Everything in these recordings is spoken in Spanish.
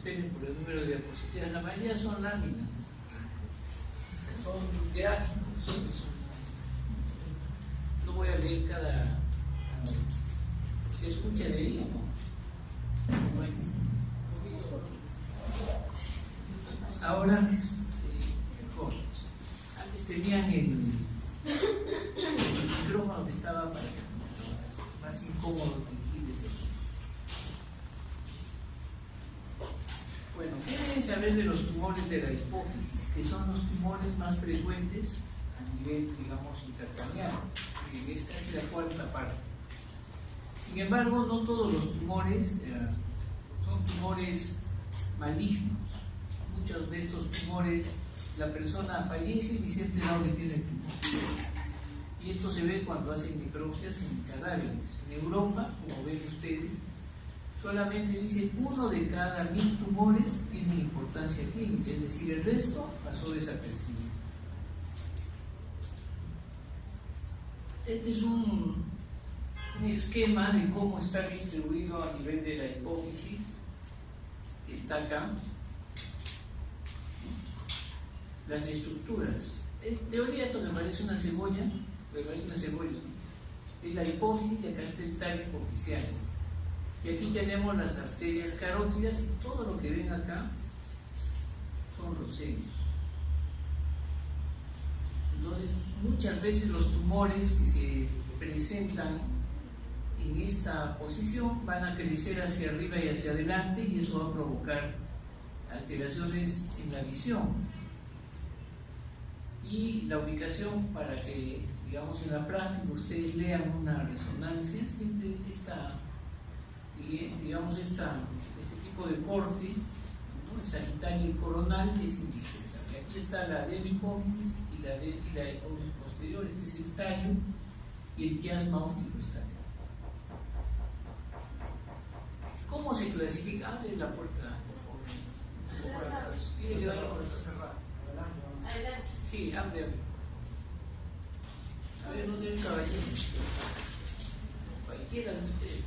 esperen por el número de diapositivas. La mayoría son láminas, son gráficos. No voy a leer cada... ¿Se escucha de ahí o no? Ahora, sí, mejor. Antes tenían el micrófono que estaba para más incómodo dirigir desde aquí. Bueno, ¿qué deben saber de los tumores de la hipófisis? Que son los tumores más frecuentes a nivel, digamos, intracraneal. Esta es la cuarta parte. Sin embargo, no todos los tumores son tumores malignos. Muchos de estos tumores, la persona fallece y se ha enterado que tiene el tumor. Y esto se ve cuando hacen necropsias en cadáveres. En Europa, como ven ustedes, solamente dice 1 de cada 1000 tumores tiene importancia clínica, es decir, el resto pasó desapercibido. Este es un esquema de cómo está distribuido a nivel de la hipófisis. Está acá. Las estructuras. En teoría esto me parece una cebolla, es la hipófisis y acá está el tallo hipofisial. Y aquí tenemos las arterias carótidas y todo lo que ven acá son los senos. Entonces, muchas veces los tumores que se presentan en esta posición van a crecer hacia arriba y hacia adelante y eso va a provocar alteraciones en la visión. Y la ubicación para que, digamos, en la práctica ustedes lean una resonancia, siempre este tipo de corte, ¿no? Sagitario y coronal es indispensable. Aquí está la hipófisis y la hipófisis posterior, este es el tallo y el quiasma óptico está acá. ¿Cómo se clasifica? Abre la puerta, por favor. Tiene que dar la puerta cerrada. Adelante. Sí, abre. A ver, no tiene caballero. Cualquiera de ustedes.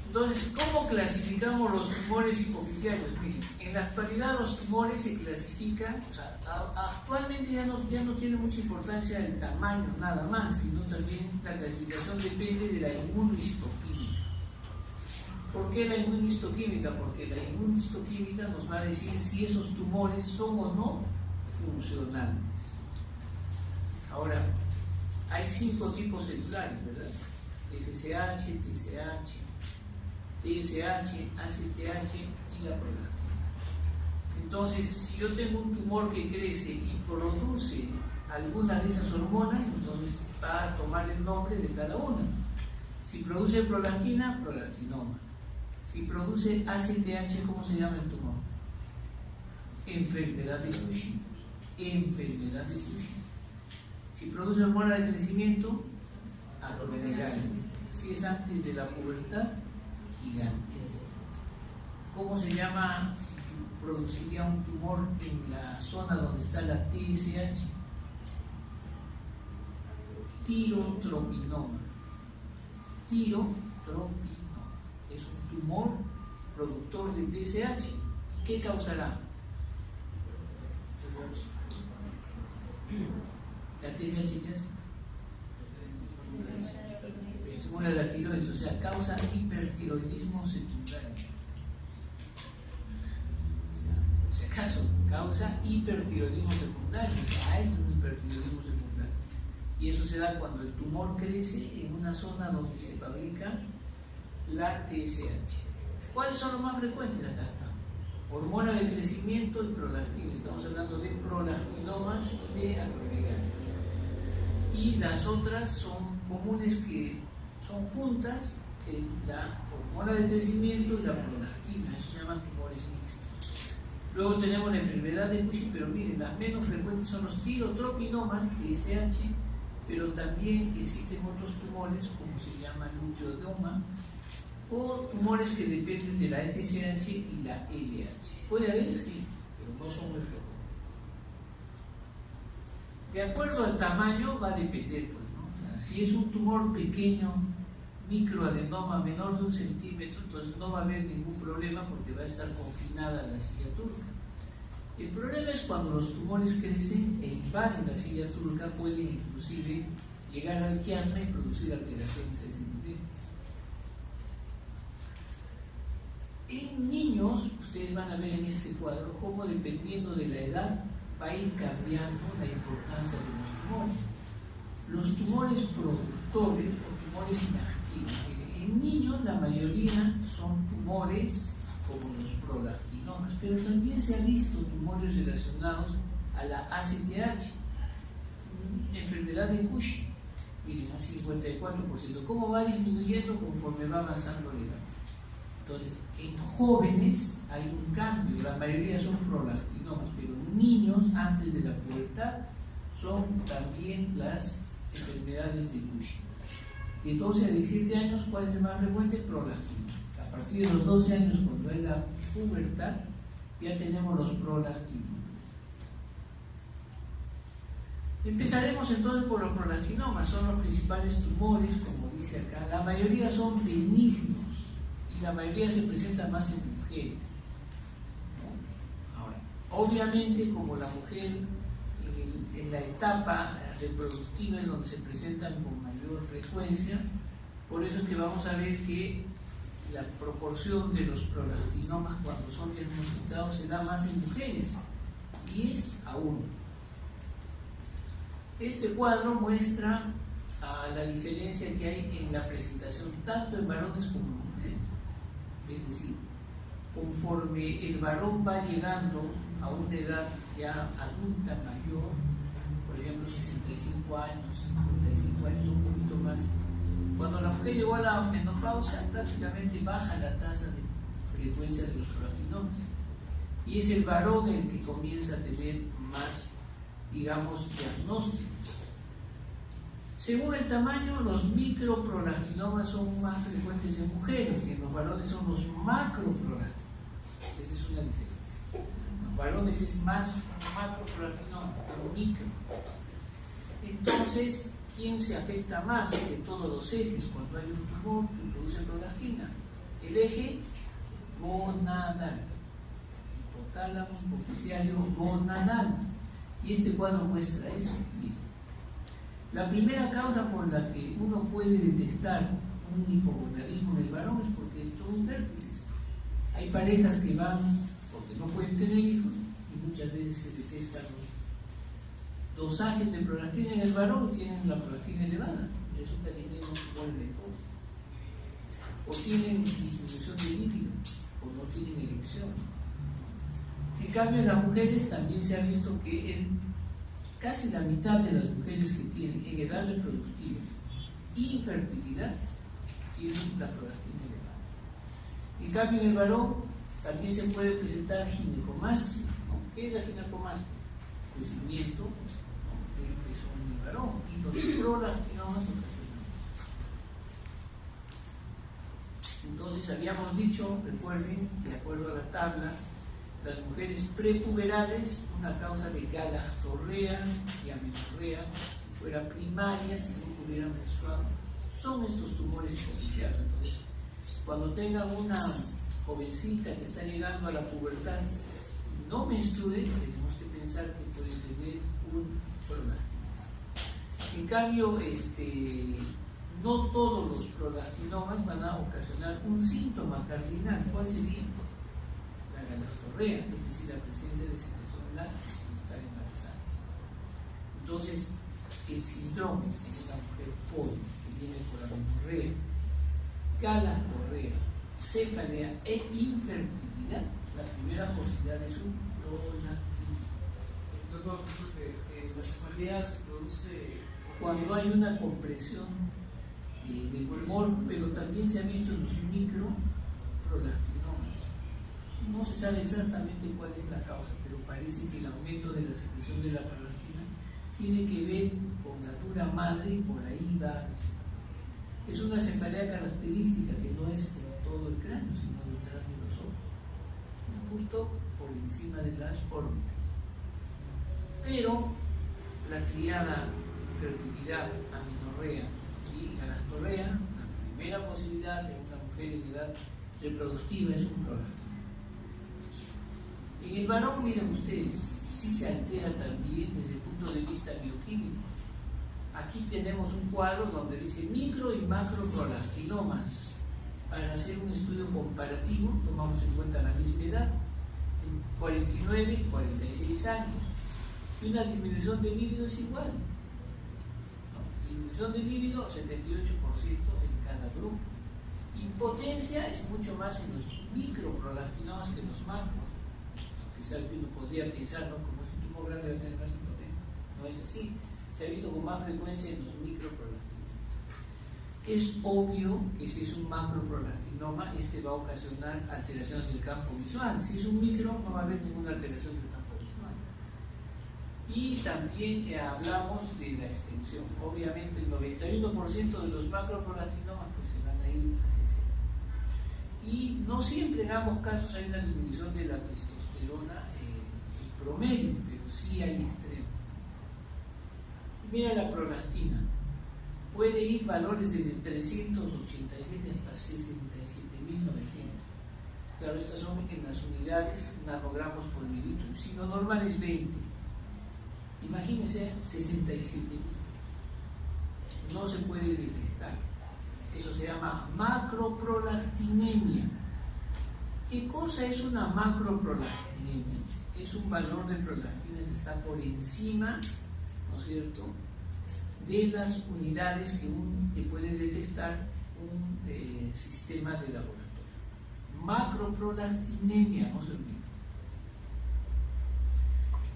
Entonces, ¿cómo clasificamos los tumores hipofisiales? Miren, en la actualidad los tumores se clasifican, o sea, actualmente ya no tiene mucha importancia el tamaño nada más, sino también la clasificación depende de la inmunohistoquímica. ¿Por qué la inmunohistoquímica? Porque la inmunohistoquímica nos va a decir si esos tumores son o no funcionantes. Ahora, hay 5 tipos celulares, ¿verdad? FSH, TSH, ACTH y la prolactina. Entonces, si yo tengo un tumor que crece y produce alguna de esas hormonas, entonces va a tomar el nombre de cada una. Si produce prolactina, prolactinoma. Si produce ACTH, ¿cómo se llama el tumor? Enfermedad de Cushing. Si produce hormona de crecimiento, acromegalia. Si es antes de la pubertad, gigante. ¿Cómo se llama si produciría un tumor en la zona donde está la TSH? Tirotropinoma. Es un tumor productor de TSH. ¿Qué causará? La TSH, ¿qué es? Estimula la tiroides, o sea, causa hipertiroidismo secundario. O sea, acaso causa hipertiroidismo secundario. Hay un hipertiroidismo secundario. Y eso se da cuando el tumor crece en una zona donde se fabrica la TSH. ¿Cuáles son los más frecuentes? Acá está. Hormona de crecimiento y prolactina. Estamos hablando de prolactinomas y de acromegalia. Y las otras son comunes que son juntas, la hormona de crecimiento y la prolactina. Eso se llaman tumores mixtos. Luego tenemos la enfermedad de Cushing, pero miren, las menos frecuentes son los tirotropinomas, TSH, pero también existen otros tumores como se llama luteodoma o tumores que dependen de la FSH y la LH. Puede haber, sí, pero no son muy frecuentes. De acuerdo al tamaño va a depender, pues, ¿no? O sea, si es un tumor pequeño, microadenoma menor de 1 centímetro, entonces no va a haber ningún problema porque va a estar confinada a la silla turca. El problema es cuando los tumores crecen e invaden la silla turca, pueden inclusive llegar al quiasma y producir alteraciones a ese nivel. En niños, ustedes van a ver en este cuadro cómo dependiendo de la edad va a ir cambiando la importancia de los tumores. Los tumores productores o tumores inactivos. En niños la mayoría son tumores como los prolactinomas, pero también se han visto tumores relacionados a la ACTH, enfermedad de Cushing, miren, a 54%. ¿Cómo va disminuyendo conforme va avanzando la edad? Entonces, en jóvenes hay un cambio, la mayoría son prolactinomas, pero en niños antes de la pubertad son también las enfermedades de Cushing. De 12 a 17 años, ¿cuál es el más frecuente? Prolactina. A partir de los 12 años, cuando hay la pubertad, ya tenemos los prolactinos. Empezaremos entonces por los prolactinomas, son los principales tumores, como dice acá. La mayoría son benignos y la mayoría se presenta más en mujeres. Ahora, obviamente, como la mujer en la etapa reproductiva es donde se presentan con mayor frecuencia, por eso es que vamos a ver que la proporción de los prolactinomas cuando son diagnosticados se da más en mujeres, 10 a 1. Este cuadro muestra la diferencia que hay en la presentación tanto en varones como en mujeres. Es decir, conforme el varón va llegando a una edad ya adulta mayor, por ejemplo 65 años, 55 años, un poquito más, cuando la mujer llegó a la menopausia prácticamente baja la tasa de frecuencia de los prolactinomas y es el varón el que comienza a tener más, digamos, diagnósticos. Según el tamaño, los microprolactinomas son más frecuentes en mujeres y en los varones son los macroprolactinomas. Esa es una diferencia. En los varones es más macroprolactinoma que micro. Entonces, ¿quién se afecta más de todos los ejes cuando hay un tumor que produce prolactina? El eje gonadal, hipotálamo, hipoficiario, gonadal. Y este cuadro muestra eso. La primera causa por la que uno puede detectar un hipogonadismo en el varón es porque son infértiles. Hay parejas que van porque no pueden tener hijos y muchas veces se detectan los dosajes de prolactina en el varón y tienen la prolactina elevada. Resulta que tienen un tumor de codo. O tienen disminución de lípido o no tienen erección. En cambio, en las mujeres también se ha visto que casi la mitad de las mujeres que tienen en edad reproductiva infertilidad tienen la prolactina elevada. En cambio, en el varón también se puede presentar ginecomastia. ¿No? ¿Qué es la ginecomastia? Crecimiento del pezón en el varón y los prolactinomas ocasionales. Entonces, habíamos dicho, recuerden, de acuerdo a la tabla, las mujeres prepuberales, una causa de galactorrea y amenorrea, si fuera primaria, si no hubiera menstruado, son estos tumores hipoficiales. Entonces, cuando tengan una jovencita que está llegando a la pubertad y no menstrue, tenemos que pensar que puede tener un prolactinoma. En cambio, no todos los prolactinomas van a ocasionar un síntoma cardinal. ¿Cuál sería? La galactorrea, es decir, la presencia de secreción láctea sin estar embarazada. Entonces, el síndrome en una mujer pobre que viene por amenorrea, galactorrea, cefalea e infertilidad, la primera posibilidad es un prolactina. Doctor, la cefalea se produce cuando hay una compresión del tumor, pero también se ha visto en los microprolactinomas. No se sabe exactamente cuál es la causa, pero parece que el aumento de la secreción de la prolactina tiene que ver con la dura madre y por ahí va la cefalea. Es una cefalea característica que no es en todo el cráneo, sino detrás de los ojos, justo por encima de las órbitas. Pero la triada infertilidad, amenorrea y galactorrea, la primera posibilidad en una mujer en edad reproductiva es un prolactina. En el varón, miren ustedes, sí se altera también desde el punto de vista bioquímico. Aquí tenemos un cuadro donde dice micro y macro prolactinomas. Para hacer un estudio comparativo, tomamos en cuenta la misma edad, 49 y 46 años. Y una disminución de líbido es igual. Disminución de líbido, 78% en cada grupo. Impotencia es mucho más en los microprolactinomas que en los macros. Quizás uno podría pensar, ¿no? Como es un tumor grande va a tener más impotencia. No es así. Se ha visto con más frecuencia en los microprolactinomas. Es obvio que si es un macroprolactinoma, este va a ocasionar alteraciones del campo visual. Si es un micro, no va a haber ninguna alteración del campo visual. Y también hablamos de la extensión. Obviamente el 91% de los macroprolactinomas pues, se van a ir hacia ese lado. Y no siempre en ambos casos hay una disminución de la testosterona en promedio, pero sí hay extremos. Mira la prolactina. Puede ir valores desde 387 hasta 67.900. Claro, estas son en las unidades nanogramos por mililitro. Si lo normal es 20. Imagínense 67.000. No se puede detectar. Eso se llama macroprolactinemia. ¿Qué cosa es una macroprolactinemia? Es un valor de prolactina que está por encima, ¿no es cierto?, de las unidades que puede detectar un sistema de laboratorio. Macroprolactinemia, no se olvide.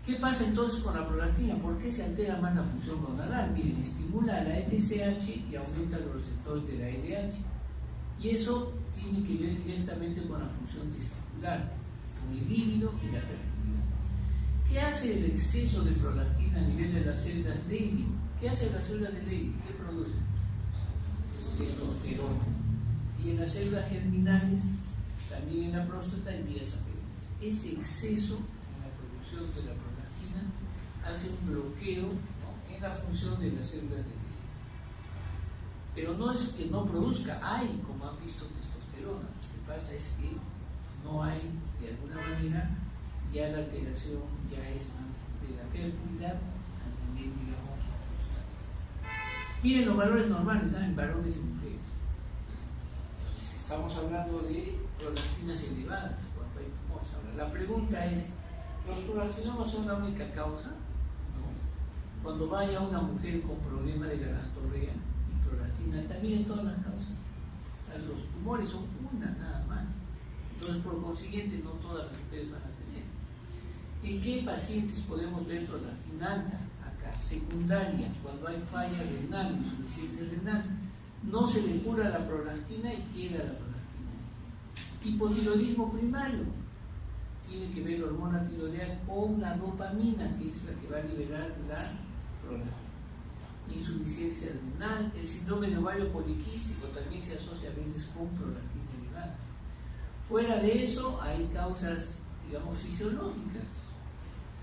¿Qué pasa entonces con la prolactina? ¿Por qué se altera más la función gonadal? Miren, estimula a la FSH y aumenta los receptores de la LH. Y eso tiene que ver directamente con la función testicular, con el líbido y la fertilidad. ¿Qué hace el exceso de prolactina a nivel de las células Leydig? ¿Qué hace las células de Leydig? ¿Qué producen? Testosterona. Y en las células germinales, también en la próstata, envía esa película. Ese exceso en la producción de la prolactina hace un bloqueo, ¿no?, en la función de las células de Leydig. Pero no es que no produzca, hay, como han visto, testosterona. Lo que pasa es que no hay, de alguna manera, ya la alteración ya es más de la fertilidad a nivel, digamos, miren los valores normales, ¿saben? Varones y mujeres. Entonces, estamos hablando de prolactinas elevadas cuando hay tumores. Ahora, la pregunta es, ¿los prolactinomas son la única causa? No. Cuando vaya una mujer con problema de galastorrea y prolactina, también en todas las causas. Los tumores son una nada más. Entonces, por consiguiente, no todas las mujeres van a tener. ¿En qué pacientes podemos ver prolactina alta? Secundaria, cuando hay falla renal, insuficiencia renal, no se le cura la prolactina y queda la prolactina. Hipotiroidismo primario, tiene que ver la hormona tiroidea con la dopamina, que es la que va a liberar la prolactina. Insuficiencia renal, el síndrome de ovario poliquístico también se asocia a veces con prolactina elevada. Fuera de eso, hay causas, digamos, fisiológicas.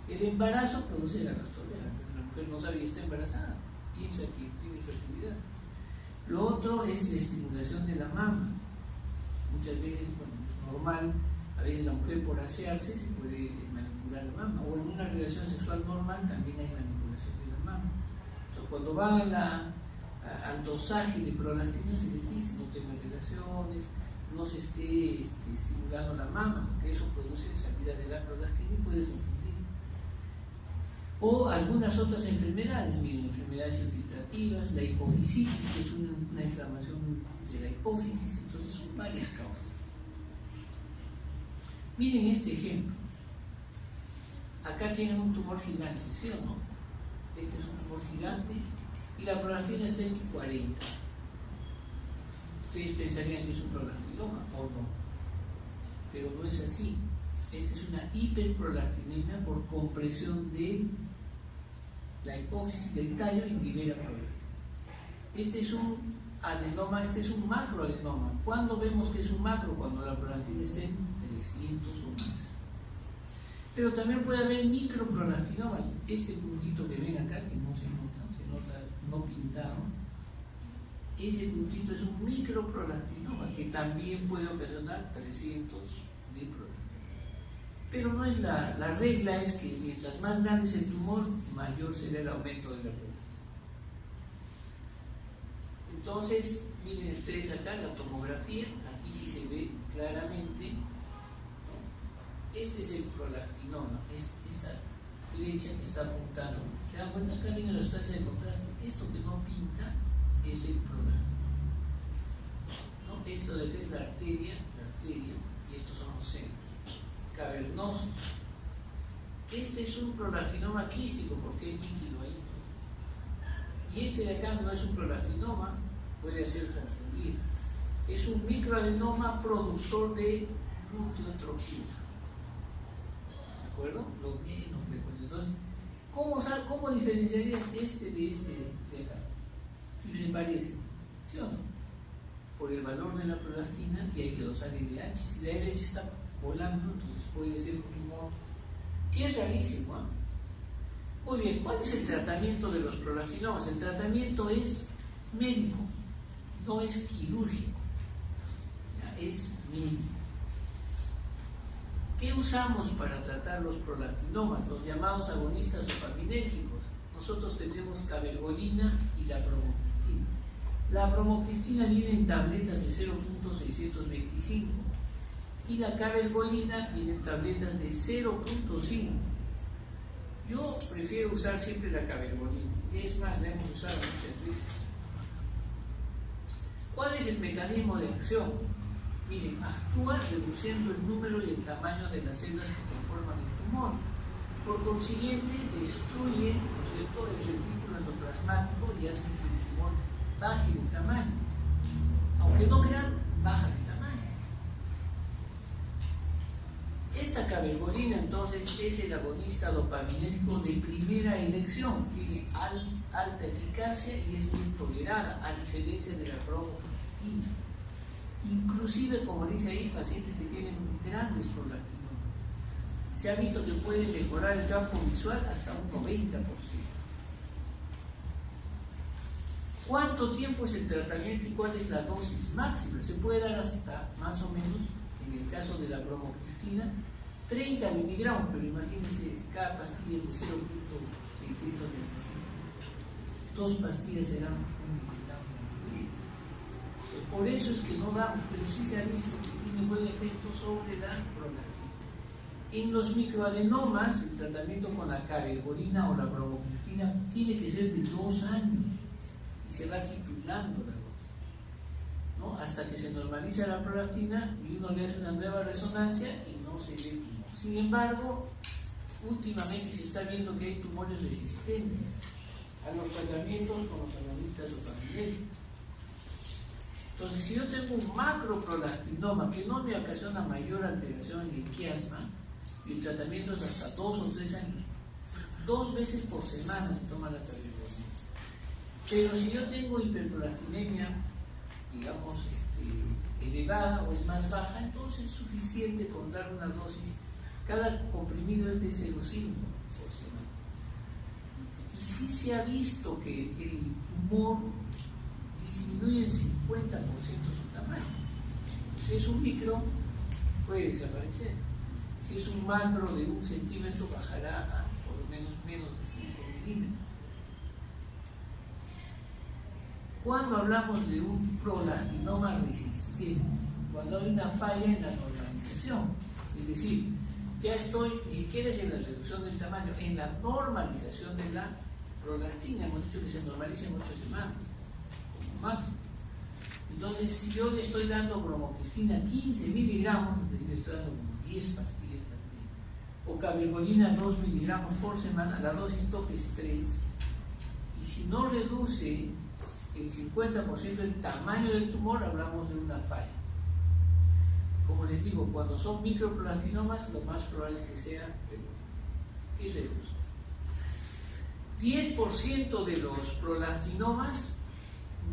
El embarazo produce la gastrolea. La mujer no sabe que está embarazada, piensa que tiene fertilidad. Lo otro es la estimulación de la mama. Muchas veces, bueno, es normal, a veces la mujer por asearse se puede manipular la mama, o en una relación sexual normal también hay manipulación de la mama. Entonces, cuando va al dosaje de prolactina se les dice no tengan relaciones, no se esté estimulando la mama, porque eso produce salida de la prolactina y puede confundir. O algunas otras enfermedades, miren, enfermedades infiltrativas, la hipofisitis, que es una inflamación de la hipófisis. Entonces son varias causas. Miren este ejemplo. Acá tienen un tumor gigante, ¿sí o no? Este es un tumor gigante y la prolactina está en 40. Ustedes pensarían que es un prolactinoma o no, pero no es así. Esta es una hiperprolactinemia por compresión de la hipófisis del tallo y libera prolactina. Este es un adenoma, este es un macroadenoma. ¿Cuándo vemos que es un macro? Cuando la prolactina esté en 300 o más. Pero también puede haber microprolactinomas. Este puntito que ven acá, que no se nota no pintado, ese puntito es un microprolactinoma que también puede ocasionar 300 de prolactina. Pero no es la regla es que mientras más grande es el tumor, mayor será el aumento de la prolactina. Entonces, miren ustedes acá la tomografía, aquí sí se ve claramente, ¿no? Este es el prolactinoma, esta flecha que está apuntando. ¿Se dan cuenta? Acá viene la sustancia de contraste. Esto que no pinta es el prolactinoma, ¿no? Esto de acá es la arteria, y estos son los senos cavernosos. Este es un prolactinoma quístico porque es líquido ahí. Y este de acá no es un prolactinoma, puede ser confundido. Es un microadenoma productor de luteotropina. ¿De acuerdo? Lo menos frecuente. Entonces, ¿cómo diferenciarías este de acá? Si se parece, ¿sí o no? Por el valor de la prolactina, y hay que dosar LH. Si la LH está volando, entonces puede ser un tumor, que es rarísimo, ¿eh? Muy bien, ¿cuál es el tratamiento de los prolactinomas? El tratamiento es médico, no es quirúrgico, ¿ya? Es médico. ¿Qué usamos para tratar los prolactinomas? Los llamados agonistas dopaminérgicos. Nosotros tenemos cabergolina y la bromocriptina. La bromocriptina viene en tabletas de 0.625 y la cabergolina viene en tabletas de 0.5. Yo prefiero usar siempre la cabergolina, y es más, la hemos usado muchas veces. ¿Cuál es el mecanismo de acción? Miren, actúa reduciendo el número y el tamaño de las células que conforman el tumor. Por consiguiente, destruye, ¿no es cierto?, el retículo endoplasmático y hace que el tumor baje de tamaño. Aunque no crean, baja de tamaño. Esta cabergolina entonces es el agonista dopaminérgico de primera elección, tiene alta eficacia y es bien tolerada, a diferencia de la bromocriptina. Inclusive, como dice ahí, pacientes que tienen grandes prolactinomas. Se ha visto que puede mejorar el campo visual hasta un 90%. ¿Cuánto tiempo es el tratamiento y cuál es la dosis máxima? Se puede dar hasta más o menos, en el caso de la bromocriptina, 30 miligramos, pero imagínense, cada pastilla es de 0.625. 2 pastillas serán 1 miligramo. Por eso es que no damos, pero sí se ha visto que tiene buen efecto sobre la prolactina. En los microadenomas, el tratamiento con la cabergolina o la bromocriptina tiene que ser de 2 años y se va titulando la dosis, ¿no? Hasta que se normaliza la prolactina y uno le hace una nueva resonancia y no se ve tumor. Sin embargo, últimamente se está viendo que hay tumores resistentes a los tratamientos con los agonistas dopaminérgicos. Entonces, si yo tengo un macroprolactinoma que no me ocasiona mayor alteración en el quiasma, y el tratamiento es hasta 2 o 3 años, 2 veces por semana se toma la cabergolina. Pero si yo tengo hiperprolactinemia, digamos, elevada o es más baja, entonces es suficiente con dar una dosis. Cada comprimido es de 0,5 por semana. Y sí se ha visto que el tumor disminuye en 50% su tamaño. Si es un micro, puede desaparecer. Si es un macro de 1 centímetro, bajará a por lo menos de 5 milímetros. Cuando hablamos de un prolactinoma resistente, cuando hay una falla en la normalización, es decir, ya estoy, ni siquiera es en la reducción del tamaño, en la normalización de la prolactina, hemos dicho que se normaliza en 8 semanas, como máximo. Entonces, si yo le estoy dando bromocriptina 15 miligramos, es decir, le estoy dando como 10 pastillas al día, o cabergolina 2 miligramos por semana, la dosis tope es 3, y si no reduce el 50% del tamaño del tumor, hablamos de una falla. Como les digo, cuando son microprolactinomas, lo más probable es que sea irreducible. 10% de los prolactinomas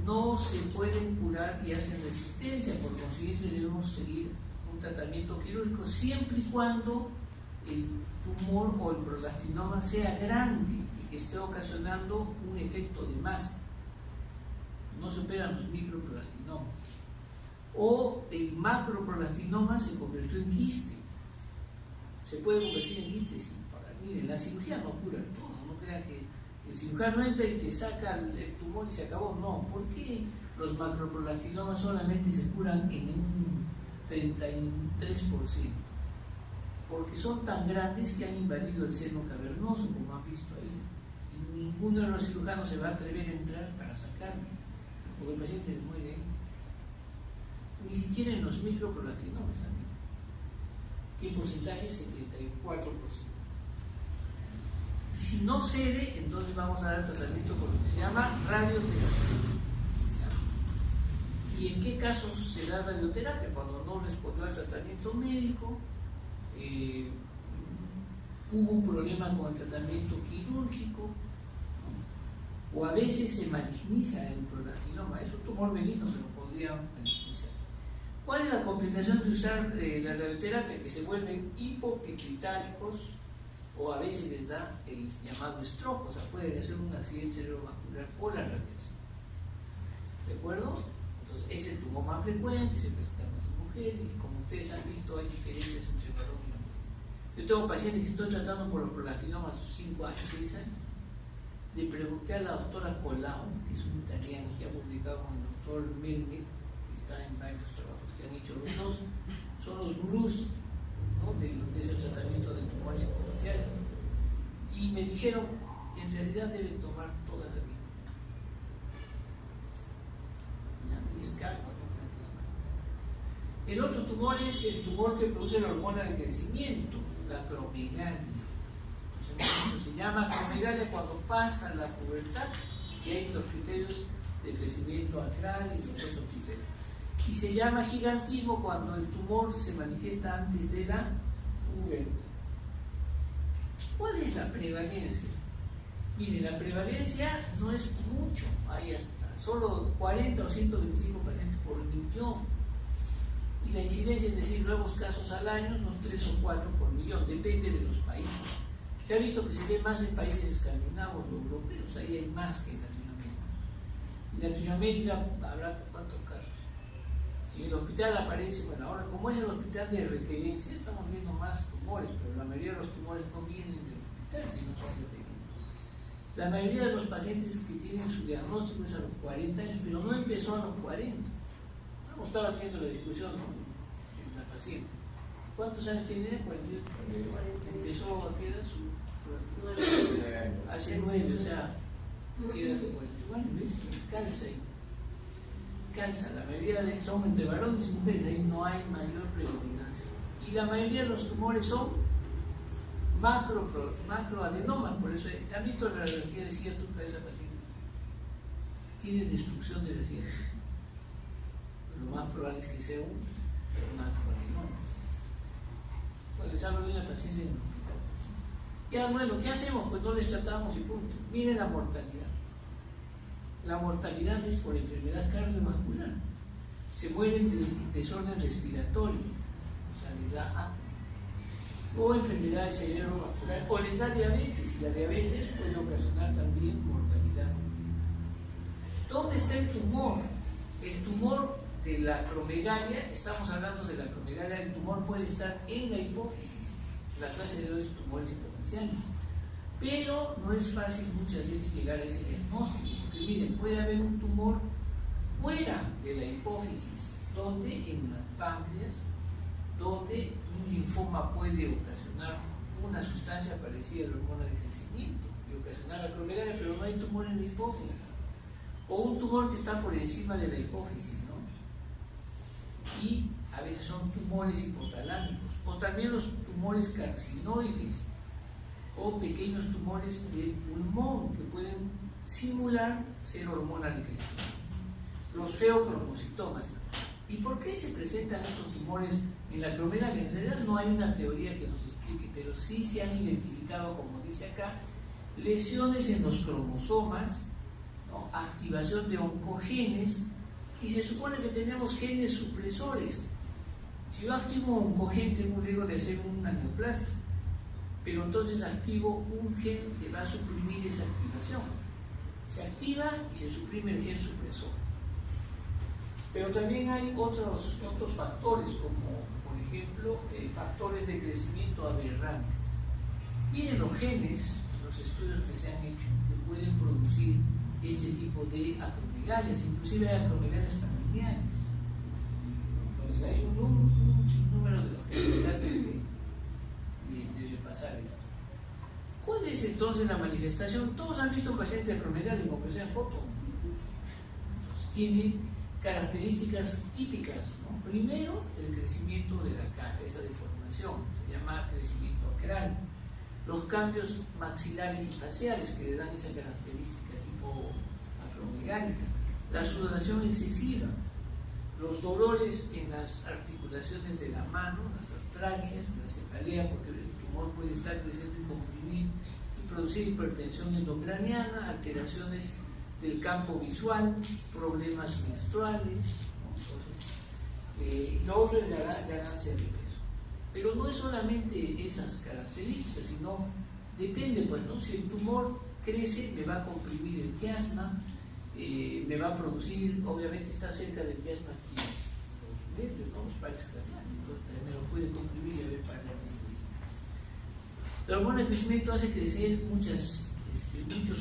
no se pueden curar y hacen resistencia, por consiguiente debemos seguir un tratamiento quirúrgico siempre y cuando el tumor o el prolactinoma sea grande y que esté ocasionando un efecto de masa. no se operan los microprolastinomas. O el macroprolastinomma se convirtió en quiste. Se puede convertir en quiste sin pagar. Miren, la cirugía no cura todo, no crean que el cirujano entra y te saca el tumor y se acabó. No, ¿por qué los macroprolastinomas solamente se curan en un 33%? Porque son tan grandes que han invadido el seno cavernoso, como han visto ahí. Y ninguno de los cirujanos se va a atrever a entrar para sacarlo, porque el paciente se muere ahí. Ni siquiera en los microprolastinomas también. ¿Qué porcentaje? 74%. Y si no cede, entonces vamos a dar tratamiento con lo que se llama radioterapia. ¿Y en qué casos se da radioterapia? Cuando no respondió al tratamiento médico, hubo un problema con el tratamiento quirúrgico, ¿no? O a veces se maligniza el prolastinoma. Es un tumor benigno, pero podría malignizar. ¿Cuál es la complicación de usar la radioterapia? Que se vuelven hipopituitálicos o a veces les da el llamado stroke, o sea, puede ser un accidente cerebrovascular por la radiación. ¿De acuerdo? Entonces, es el tumor más frecuente, se presenta más en mujeres y como ustedes han visto hay diferencias entre varón y mujer. Yo tengo pacientes que estoy tratando por los prolastinomas 5 años, 6 años. Le pregunté a la doctora Colau, que es un italiano que ha publicado con el doctor Melme, que está en varios trabajos que han hecho los dos, son los gurús, ¿no?, de lo que es el tratamiento de tumores potenciales. Y me dijeron que en realidad deben tomar toda la vida. Es calma, ¿no? El otro tumor es el tumor que produce la hormona de crecimiento, la acromegalia. Se llama acromegalia cuando pasa la pubertad y hay los criterios de crecimiento acral y los otros criterios. Y se llama gigantismo cuando el tumor se manifiesta antes de la pubertad. ¿Cuál es la prevalencia? Mire, la prevalencia no es mucho, hay hasta solo 40 o 125 pacientes por millón. Y la incidencia, es decir, nuevos casos al año, son 3 o 4 por millón, depende de los países. Se ha visto que se ve más en países escandinavos o europeos, ahí hay más que en Latinoamérica. En Latinoamérica habrá cuántos casos. Y el hospital aparece, bueno, ahora como es el hospital de referencia, estamos viendo más tumores, pero la mayoría de los tumores no vienen del hospital, sino son referentes. La mayoría de los pacientes que tienen su diagnóstico es a los 40 años, pero no empezó a los 40. Como estaba haciendo la discusión con la paciente. ¿Cuántos años tiene? 48. Empezó a quedar su... Hace 9, o sea, queda de 41 años, ¿ves? Cansa ahí. Cansa, la mayoría son entre varones y mujeres, ahí no hay mayor predominancia. Y la mayoría de los tumores son macroadenomas, por eso, ¿han visto la radiografía de cierto para esa paciente? Tienes destrucción de la cierta. Lo más probable es que sea un macroadenoma. Pues les hablo de una paciente en el hospital. Ya, bueno, ¿qué hacemos? Pues no les tratamos y punto. Miren la mortalidad. La mortalidad es por enfermedad cardiovascular. Se mueren de desorden respiratorio, o sea, les da apnea. O enfermedades cerebrovasculares, o les da diabetes, y la diabetes puede ocasionar también mortalidad. ¿Dónde está el tumor? El tumor de la acromegalia, estamos hablando de la acromegalia, el tumor puede estar en la hipófisis, la clase de los tumores hipofaciales. Pero no es fácil muchas veces llegar a ese diagnóstico, porque miren, puede haber un tumor fuera de la hipófisis, donde en las páncreas, donde un linfoma puede ocasionar una sustancia parecida a la hormona de crecimiento y ocasionar la acromegalia, pero no hay tumor en la hipófisis. O un tumor que está por encima de la hipófisis, ¿no? Y a veces son tumores hipotalámicos, o también los tumores carcinoides, o pequeños tumores del pulmón que pueden simular ser hormona de crecimiento. Los feocromocitomas. ¿Y por qué se presentan estos tumores en la acromegalia? En realidad no hay una teoría que nos explique, pero sí se han identificado, como dice acá, lesiones en los cromosomas, ¿no?, activación de oncogenes, y se supone que tenemos genes supresores. Si yo activo un oncogen, tengo riesgo de hacer una neoplastia, pero entonces activo un gen que va a suprimir esa activación. Se activa y se suprime el gen supresor. Pero también hay otros factores, como por ejemplo factores de crecimiento aberrantes. Miren los genes, los estudios que se han hecho, que pueden producir este tipo de acromegalias, inclusive hay acromegalias familiares. Entonces hay un sinnúmero de los que de repasar esto. ¿Cuál es entonces la manifestación? Todos han visto un paciente acromegalia, aunque sea en foto. Tiene características típicas, ¿no? Primero, el crecimiento de la cara, esa deformación, se llama crecimiento acral. Los cambios maxilares y faciales que le dan esa característica tipo acromegalia. La sudoración excesiva, los dolores en las articulaciones de la mano, las artralgias, la cefalea, porque el tumor puede estar creciendo y comprimir y producir hipertensión endocraniana, alteraciones del campo visual, problemas menstruales, ¿no? Entonces, lo otro es la ganancia de peso. Pero no es solamente esas características, sino depende, pues, ¿no? Si el tumor crece, me va a comprimir el quiasma, me va a producir, obviamente está cerca del quiasma aquí, los nervios, ¿no? Los pares craneales, entonces me lo puede comprimir y haber parálisis. La hormona de crecimiento hace crecer muchos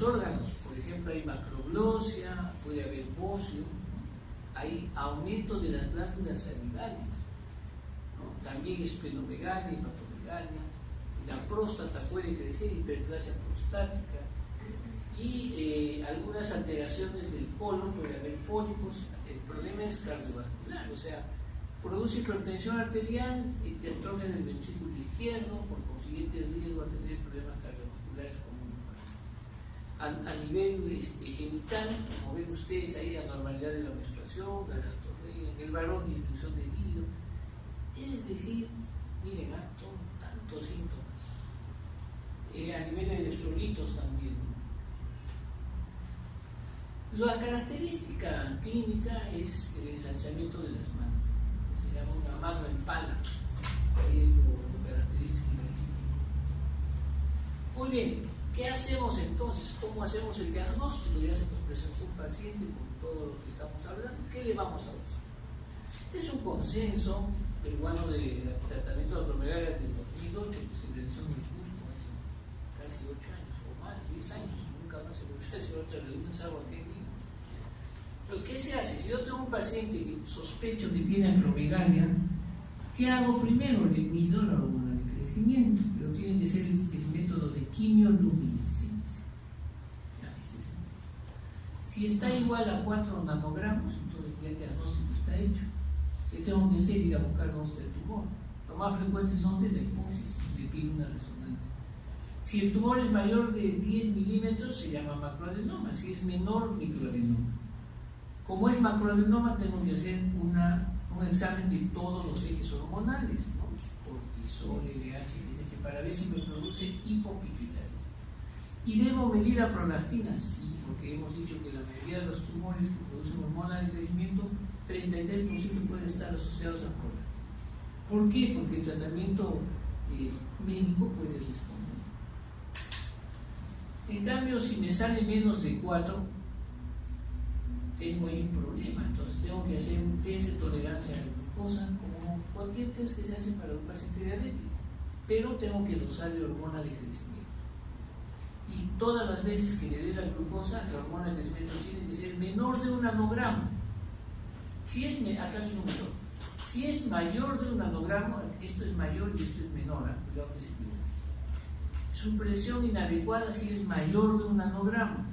órganos. Por ejemplo, hay macroglosia, puede haber bocio, ¿no? Hay aumento de las glándulas salivales, ¿no? También esplenomegalia, hepatomegalia, la próstata puede crecer, hiperplasia prostática, y algunas alteraciones del colon, puede haber pólipos. El problema es cardiovascular, o sea, produce hipertensión arterial, hipertrofia del ventrículo izquierdo, por consiguiente el riesgo a tener problemas cardiovasculares como a nivel genital, como ven ustedes ahí, anormalidad de la menstruación, galactorrea, en el varón disminución del hilo, es decir, miren, son tantos síntomas. A nivel de electrolitos también. La característica clínica es el ensanchamiento de las manos, se llama una mano en pala, es lo característico. Muy bien, ¿qué hacemos entonces? ¿Cómo hacemos el diagnóstico? Ya se nos presentó un paciente con todo lo que estamos hablando, ¿qué le vamos a hacer? Este es un consenso peruano de tratamiento de acromegalia del 2008, que se realizó en el Cusco hace casi 8 años o más, 10 años, nunca más se volvió a hacer otra reunión, salvo aquí en Lima. Pero ¿qué se hace? Si yo tengo un paciente que sospecho que tiene acromegalia, ¿qué hago primero? Le mido la hormona de crecimiento, pero tiene que ser el método de quimioluminescencia. Si está igual a 4 nanogramos, entonces ya el diagnóstico está hecho. ¿Qué tengo que hacer? Ir a buscar dónde está el tumor. Lo más frecuente son de la hipófisis, le pido una resonancia. Si el tumor es mayor de 10 milímetros, se llama macroadenoma. Si es menor, microadenoma. Como es macroadenoma, tengo que hacer un examen de todos los ejes hormonales, ¿no? Cortisol, LH, para ver si me produce hipopituitaria. Y debo medir la prolactina, sí, porque hemos dicho que la mayoría de los tumores que producen hormona de crecimiento, 33% pueden estar asociados a prolactina. ¿Por qué? Porque el tratamiento médico puede responder. En cambio, si me sale menos de 4, tengo ahí un problema, entonces tengo que hacer un test de tolerancia a la glucosa, como cualquier test que se hace para un paciente diabético, pero tengo que dosar la hormona de crecimiento. Y todas las veces que le dé la glucosa, la hormona de crecimiento tiene que ser menor de 1 nanogramo. Acá el número. Si es mayor de 1 nanogramo, esto es mayor y esto es menor, cuidado que se equivoca. Su presión inadecuada si es mayor de 1 nanogramo.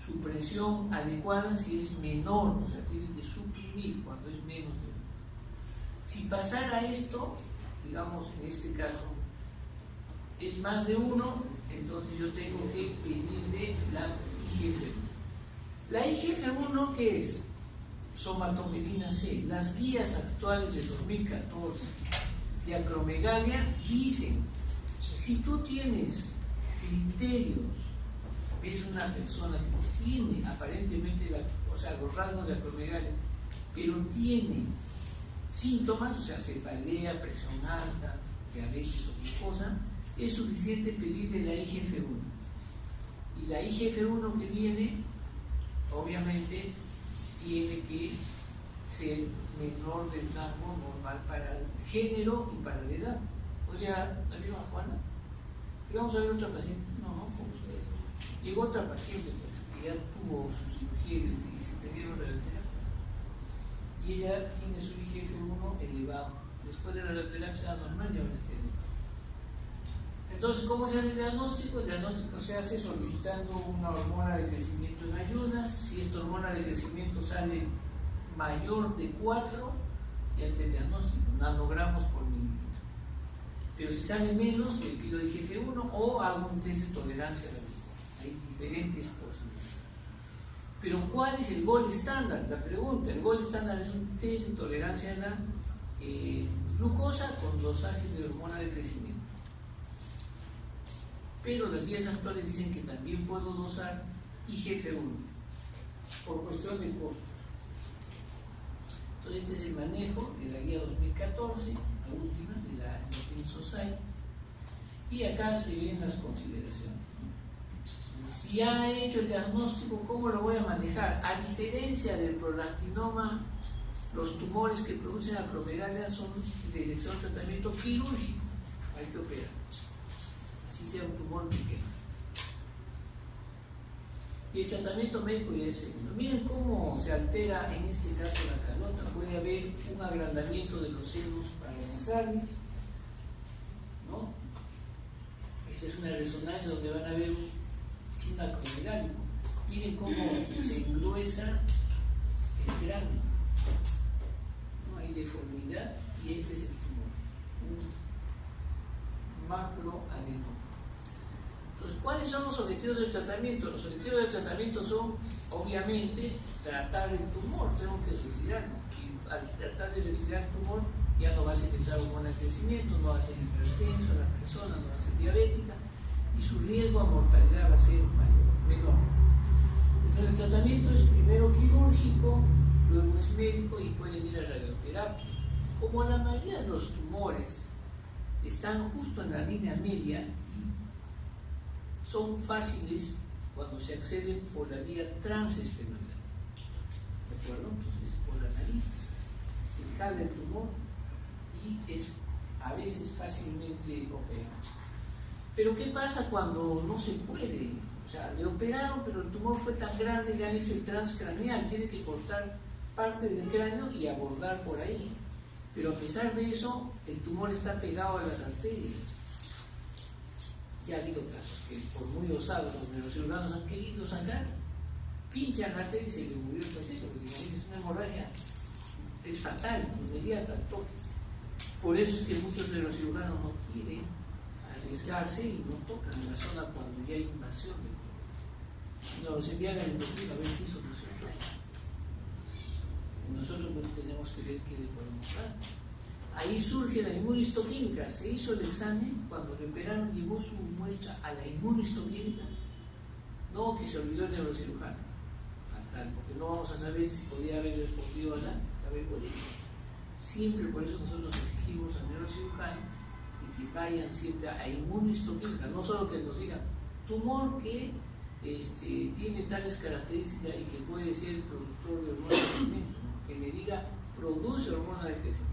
Su presión adecuada si es menor, o sea, tiene que suprimir cuando es menos de 1. Si pasara esto, digamos en este caso, es más de 1, entonces yo tengo que pedirle la IGF-1. La IGF-1, ¿qué es? Somatomelina C. Las guías actuales de 2014 de acromegalia dicen, si tú tienes criterios, ves una persona que tiene aparentemente los rasgos de acromegalia, pero tiene síntomas, o sea, cefalea, presión alta, diabetes o glucosa, es suficiente pedirle la IGF-1. Y la IGF-1 que viene, obviamente, tiene que ser menor del rango normal para el género y para la edad. O sea, ¿la vieron a Juana? Y vamos a ver otra paciente. No, como ustedes. Llegó otra paciente que ya tuvo su cirugía y se le dieron radioterapia. Y ella tiene su IGF-1 elevado. Después de la radioterapia estaba normal y ahora está elevado. Entonces, ¿cómo se hace el diagnóstico? El diagnóstico se hace solicitando una hormona de crecimiento en ayunas. Si esta hormona de crecimiento sale mayor de 4, ya está el diagnóstico, nanogramos por mililitro. Pero si sale menos, le pido IGF-1 o hago un test de tolerancia a la glucosa. Hay diferentes posibilidades. Pero ¿cuál es el gold estándar? La pregunta, el gold estándar es un test de tolerancia a la glucosa con dosajes de hormona de crecimiento. Pero las guías actuales dicen que también puedo dosar IGF-1 por cuestión de costo. Entonces este es el manejo de la guía 2014, la última de la European Society, y acá se ven las consideraciones. Si ya he hecho el diagnóstico, ¿cómo lo voy a manejar? A diferencia del prolactinoma, los tumores que producen acromegalia son de elección de tratamiento quirúrgico, hay que operar, así sea un tumor pequeño. Y el tratamiento médico ya es segundo. Miren cómo se altera en este caso la calota. Puede haber un agrandamiento de los senos paranasales, ¿no? Esta es una resonancia donde van a ver un acromegálico. Miren cómo se engruesa el cráneo, ¿no? Hay deformidad y este es el tumor, un macroadenoma. Entonces, ¿cuáles son los objetivos del tratamiento? Los objetivos del tratamiento son, obviamente, tratar el tumor, tengo que retirarlo. Y al tratar de retirar el tumor, ya no va a secretar hormona de crecimiento, no va a ser hipertenso, la persona no va a ser diabética, y su riesgo a mortalidad va a ser menor. Entonces, el tratamiento es primero quirúrgico, luego es médico y pueden ir a radioterapia. Como la mayoría de los tumores están justo en la línea media, son fáciles cuando se accede por la vía transesfenoidal. ¿De acuerdo? Entonces, por la nariz se jala el tumor y es a veces fácilmente operado. Pero ¿qué pasa cuando no se puede? O sea, le operaron, pero el tumor fue tan grande que han hecho el transcraneal, tiene que cortar parte del cráneo y abordar por ahí. Pero a pesar de eso, el tumor está pegado a las arterias. Ya ha habido casos que por muy osados los neurocirujanos han querido sacar, pinchan la arteria y se le murió el paciente, porque es una hemorragia, es fatal, inmediata, al toque. Por eso es que muchos neurocirujanos no quieren arriesgarse y no tocan en la zona cuando ya hay invasión de tumores. Nos los envían al endocrino a ver qué solución hay. Y nosotros pues, tenemos que ver qué le podemos dar. Ahí surge la inmunistoquímica. Se hizo el examen, cuando le operaron, llevó su muestra a la inmunistoquímica. No que se olvidó el neurocirujano, porque no vamos a saber si podía haber respondido a la vergüenza. Siempre por eso nosotros exigimos al neurocirujano que vayan siempre a inmunistoquímica, no solo que nos digan tumor que tiene tales características y que puede ser productor de hormona de crecimiento, ¿no? Que me diga produce hormona de crecimiento.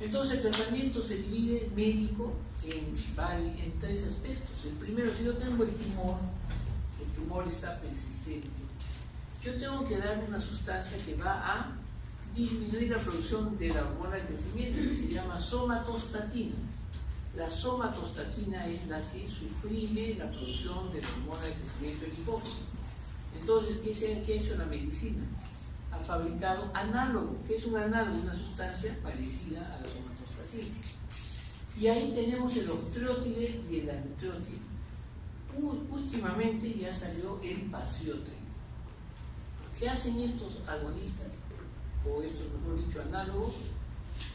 Entonces el tratamiento se divide médico en tres aspectos. El primero, si yo tengo el tumor está persistente, yo tengo que darle una sustancia que va a disminuir la producción de la hormona de crecimiento, que se llama somatostatina. La somatostatina es la que suprime la producción de la hormona de crecimiento del hipófisis. Entonces, ¿qué ha hecho la medicina? Ha fabricado análogo. ¿Qué es un análogo? Una sustancia parecida a la somatostatina. Y ahí tenemos el octreotide y el anutreotide. Últimamente ya salió el pasiotre. ¿Qué hacen estos agonistas? O estos, mejor dicho, análogos,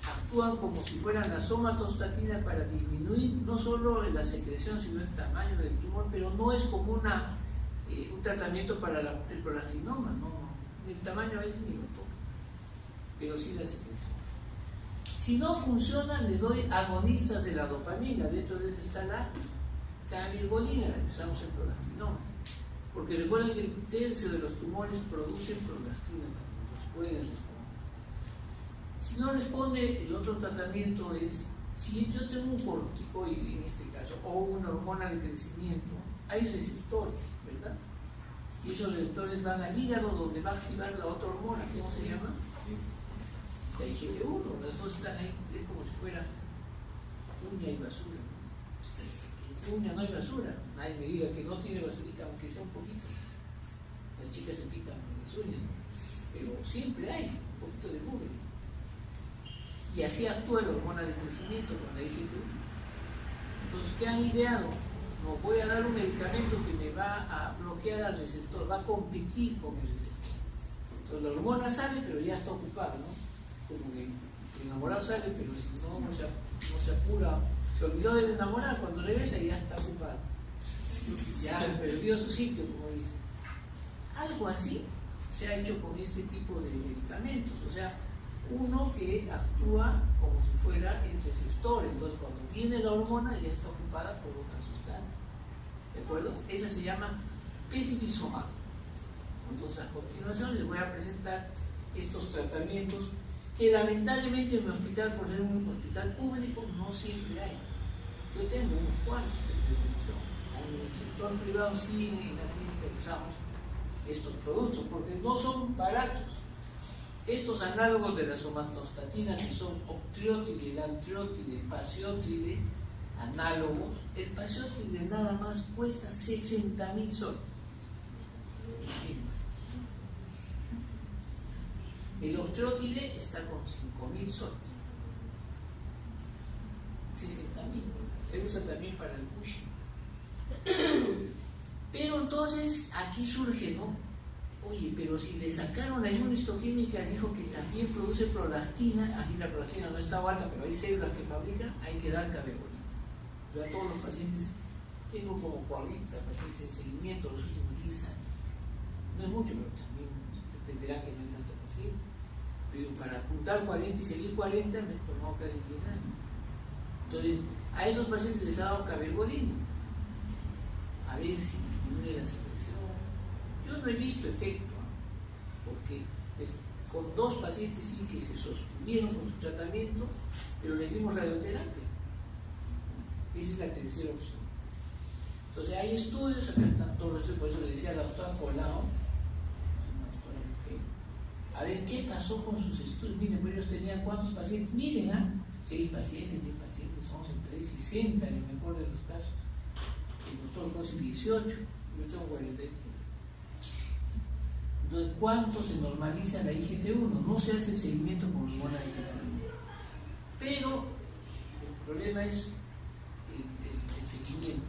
actúan como si fueran la somatostatina para disminuir no solo la secreción, sino el tamaño del tumor, pero no es como un tratamiento para el prolactinoma, no. El tamaño a veces ni lo toca, pero sí la secreción. Si no funciona, le doy agonistas de la dopamina. Dentro de esta está la cavirgolina, la que usamos en prolactinoma. Porque recuerden que el tercio de los tumores producen prolactina también, entonces pueden responder. Si no responde, el otro tratamiento es, si yo tengo un corticoide en este caso, o una hormona de crecimiento, hay receptores, ¿verdad? Y esos receptores van al hígado donde va a activar la otra hormona, ¿cómo se llama? La IGF-1, las dos están ahí, es como si fuera uña y basura. En uña no hay basura, nadie me diga que no tiene basurita, aunque sea un poquito. Las chicas se pican las uñas, pero siempre hay un poquito de mugre. Y así actúa la hormona de crecimiento con la IGF-1. Entonces, ¿qué han ideado? No, voy a dar un medicamento que me va a bloquear al receptor, va a competir con el receptor. Entonces la hormona sale, pero ya está ocupada, ¿no? Como que el enamorado sale, pero si no se apura, se olvidó de enamorar, cuando regresa ya está ocupado. Ya perdió su sitio, como dice. Algo así se ha hecho con este tipo de medicamentos, o sea, uno que actúa como si fuera el receptor, entonces cuando viene la hormona ya está ocupada por otra sustancia, ¿de acuerdo? Esa se llama pegibisomab. Entonces a continuación les voy a presentar estos tratamientos que lamentablemente en mi hospital, por ser un hospital público, no siempre hay. Yo tengo unos cuantos de prevención. En el sector privado sí, en la clínica usamos estos productos porque no son baratos. Estos análogos de la somatostatina, que son octreotide, lantriotide, pasiótride, análogos, el pasiótride nada más cuesta 60.000 soles. El octreotide está con 5.000 soles. 60.000. Se usa también para el Cushing. Pero entonces aquí surge, ¿no? Oye, pero si le sacaron la inmunistoquímica, dijo que también produce prolactina, así la prolactina no está alta, pero hay células que fabrican, hay que dar cabergolina. Yo a todos los pacientes, tengo como 40 pacientes en seguimiento los últimos 10 años. No es mucho, pero también entenderán que no hay tanto paciente. Pero para juntar 40 y seguir 40 me tomó casi 10 años. Entonces, a esos pacientes les ha dado cabergolina. A ver si disminuye la secreción. Yo no he visto efecto, porque con 2 pacientes sí que se sostuvieron con su tratamiento, pero les dimos radioterapia. Esa es la tercera opción. Entonces hay estudios, acá están todos, por eso le decía a la doctora Colau, a ver qué pasó con sus estudios. Miren, pues ellos tenían ¿cuántos pacientes? Miren, 6 pacientes, 10 pacientes, 11, 3, 60 en el mejor de los casos. El doctor Cosi 18, yo tengo 43. Entonces, ¿cuánto se normaliza la IGF-1? No se hace el seguimiento con hormona de crecimiento. Pero el problema es el seguimiento.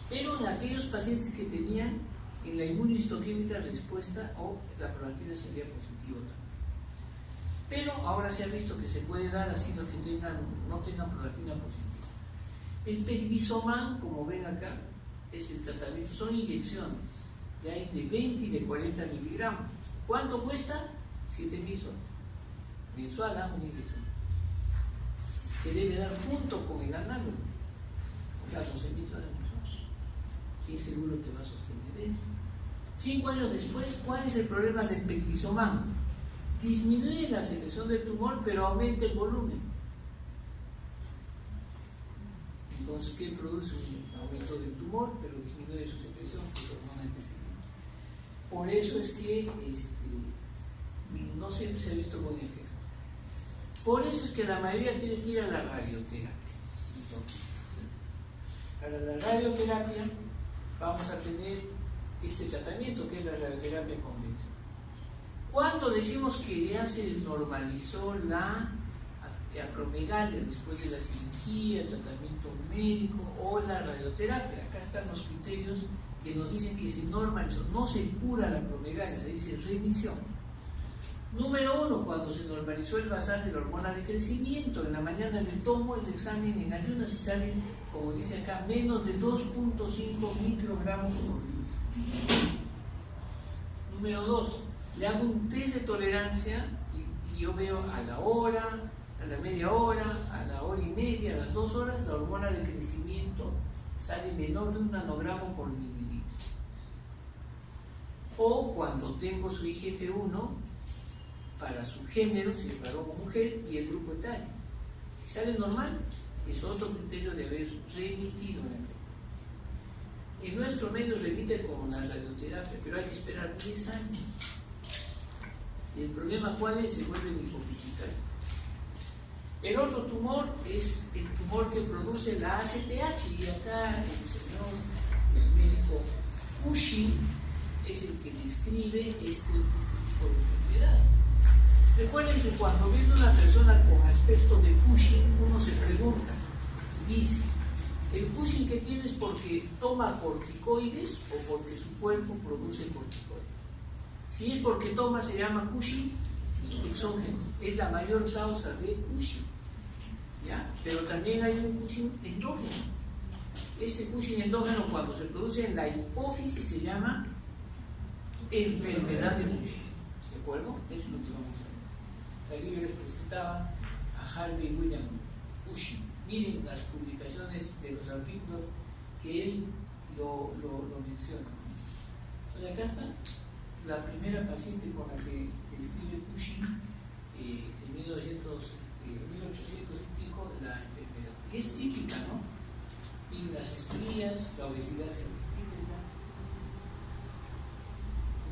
Pero en aquellos pacientes que tenían en la inmunistoquímica respuesta o la prolactina sería positiva también. Pero ahora se ha visto que se puede dar así los que no tengan prolactina positiva. El pegibisomab, como ven acá, es el tratamiento, son inyecciones. Ya hay de 20 y de 40 miligramos. ¿Cuánto cuesta? 7.000 soles. Mensual, una inyección. Se debe dar junto con el análogo. O sea, 12.000 soles mensuales. ¿Quién seguro te va a sostener eso? 5 años después, ¿cuál es el problema del pegibisomab? Disminuye la secreción del tumor, pero aumenta el volumen. Entonces, ¿qué produce? Un aumento del tumor, pero disminuye su secreción, que es hormona de crecimiento. Por eso es que no siempre se ha visto buen efecto. Por eso es que la mayoría tiene que ir a la radioterapia. Entonces, para la radioterapia vamos a tener este tratamiento que es la radioterapia convencional. Cuando decimos que ya se normalizó la acromegalia después de la cirugía, el tratamiento médico o la radioterapia, acá están los criterios que nos dicen que se normalizó, no se cura la acromegalia, se dice remisión. Número 1, cuando se normalizó el basal de la hormona de crecimiento, en la mañana le tomo el examen en ayunas y salen, como dice acá, menos de 2.5 microgramos por litro. Número 2, le hago un test de tolerancia y yo veo a la hora, a la media hora, a la hora y media, a las 2 horas, la hormona de crecimiento sale menor de 1 nanogramo por mililitro. O cuando tengo su IGF-1, para su género, si es varón o mujer, y el grupo etario. Si sale normal, es otro criterio de haber remitido la enfermedad. En nuestro medio remite con la radioterapia, pero hay que esperar 10 años. Y el problema, ¿cuál es? Se vuelve hipopituitario. El otro tumor es el tumor que produce la ACTH, y acá el médico Cushing es el que describe este tipo de enfermedad. Recuerden que cuando ven una persona con aspecto de Cushing, uno se pregunta, dice, ¿el Cushing que tiene es porque toma corticoides o porque su cuerpo produce corticoides? Si es porque toma, se llama Cushing exógeno, es la mayor causa de Cushing, ¿ya? Pero también hay un Cushing endógeno. Este Cushing endógeno, cuando se produce en la hipófisis, se llama enfermedad de Cushing, ¿de acuerdo? Eso es lo que vamos a ver. Aquí yo les presentaba a Harvey William Cushing. Miren las publicaciones de los artículos que él lo menciona. Entonces acá está la primera paciente con la que describe Cushing en 1800 y pico la enfermedad. Es típica, ¿no? Miren las estrías, la obesidad cervicítrica.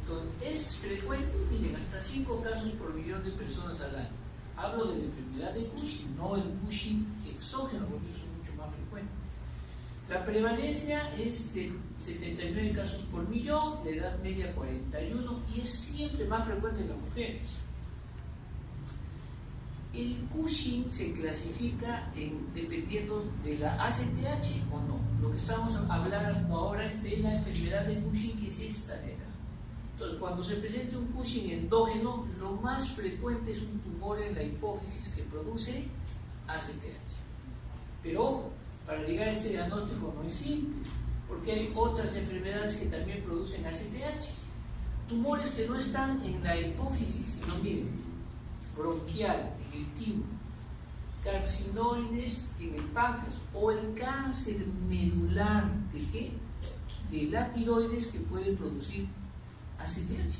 Entonces, es frecuente, miren, hasta 5 casos por millón de personas al año. Hablo de la enfermedad de Cushing, no el Cushing exógeno, porque eso es mucho más frecuente. La prevalencia es de 79 casos por millón, la edad media 41, y es siempre más frecuente en las mujeres. El Cushing se clasifica dependiendo de la ACTH o no. Lo que estamos hablando ahora es de la enfermedad de Cushing, que es esta de acá. Entonces, cuando se presenta un Cushing endógeno, lo más frecuente es un tumor en la hipófisis que produce ACTH. Pero ojo, para llegar a este diagnóstico no es simple, porque hay otras enfermedades que también producen ACTH. Tumores que no están en la hipófisis, sino miren, bronquial, en el timo, carcinoides en el páncreas, o el cáncer medular, ¿de qué? De la tiroides, que puede producir ACTH.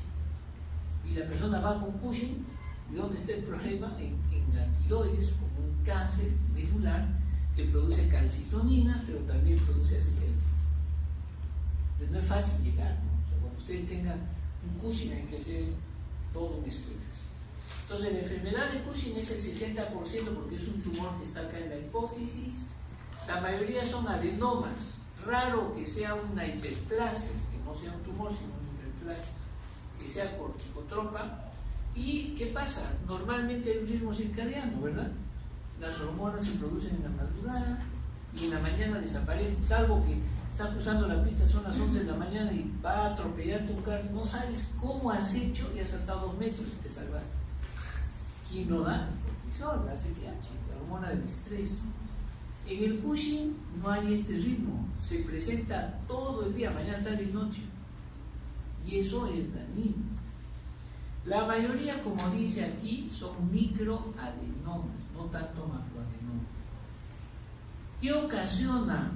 Y la persona va con Cushing, ¿de dónde está el problema? En la tiroides, como un cáncer medular que produce calcitonina, pero también produce ACTH. Pues no es fácil llegar, ¿no? O sea, cuando ustedes tengan un Cushing hay que hacer todo un estudio. Entonces, la enfermedad de Cushing es el 70% porque es un tumor que está acá en la hipófisis. La mayoría son adenomas. Raro que sea una hiperplasia, que no sea un tumor, sino una hiperplasia, que sea corticotropa. ¿Y qué pasa? Normalmente hay un ritmo circadiano, ¿verdad? Las hormonas se producen en la madrugada y en la mañana desaparecen, salvo que está cruzando la pista, son las 11 de la mañana y va a atropellarte un carro. No sabes cómo has hecho y has saltado 2 metros y te salvaste. ¿Quién lo da? Cortisol, la ACTH, la hormona del estrés. En el Cushing no hay este ritmo, se presenta todo el día, mañana, tarde y noche. Y eso es dañino. La mayoría, como dice aquí, son microadenomas, no tanto macroadenomas. ¿Qué ocasiona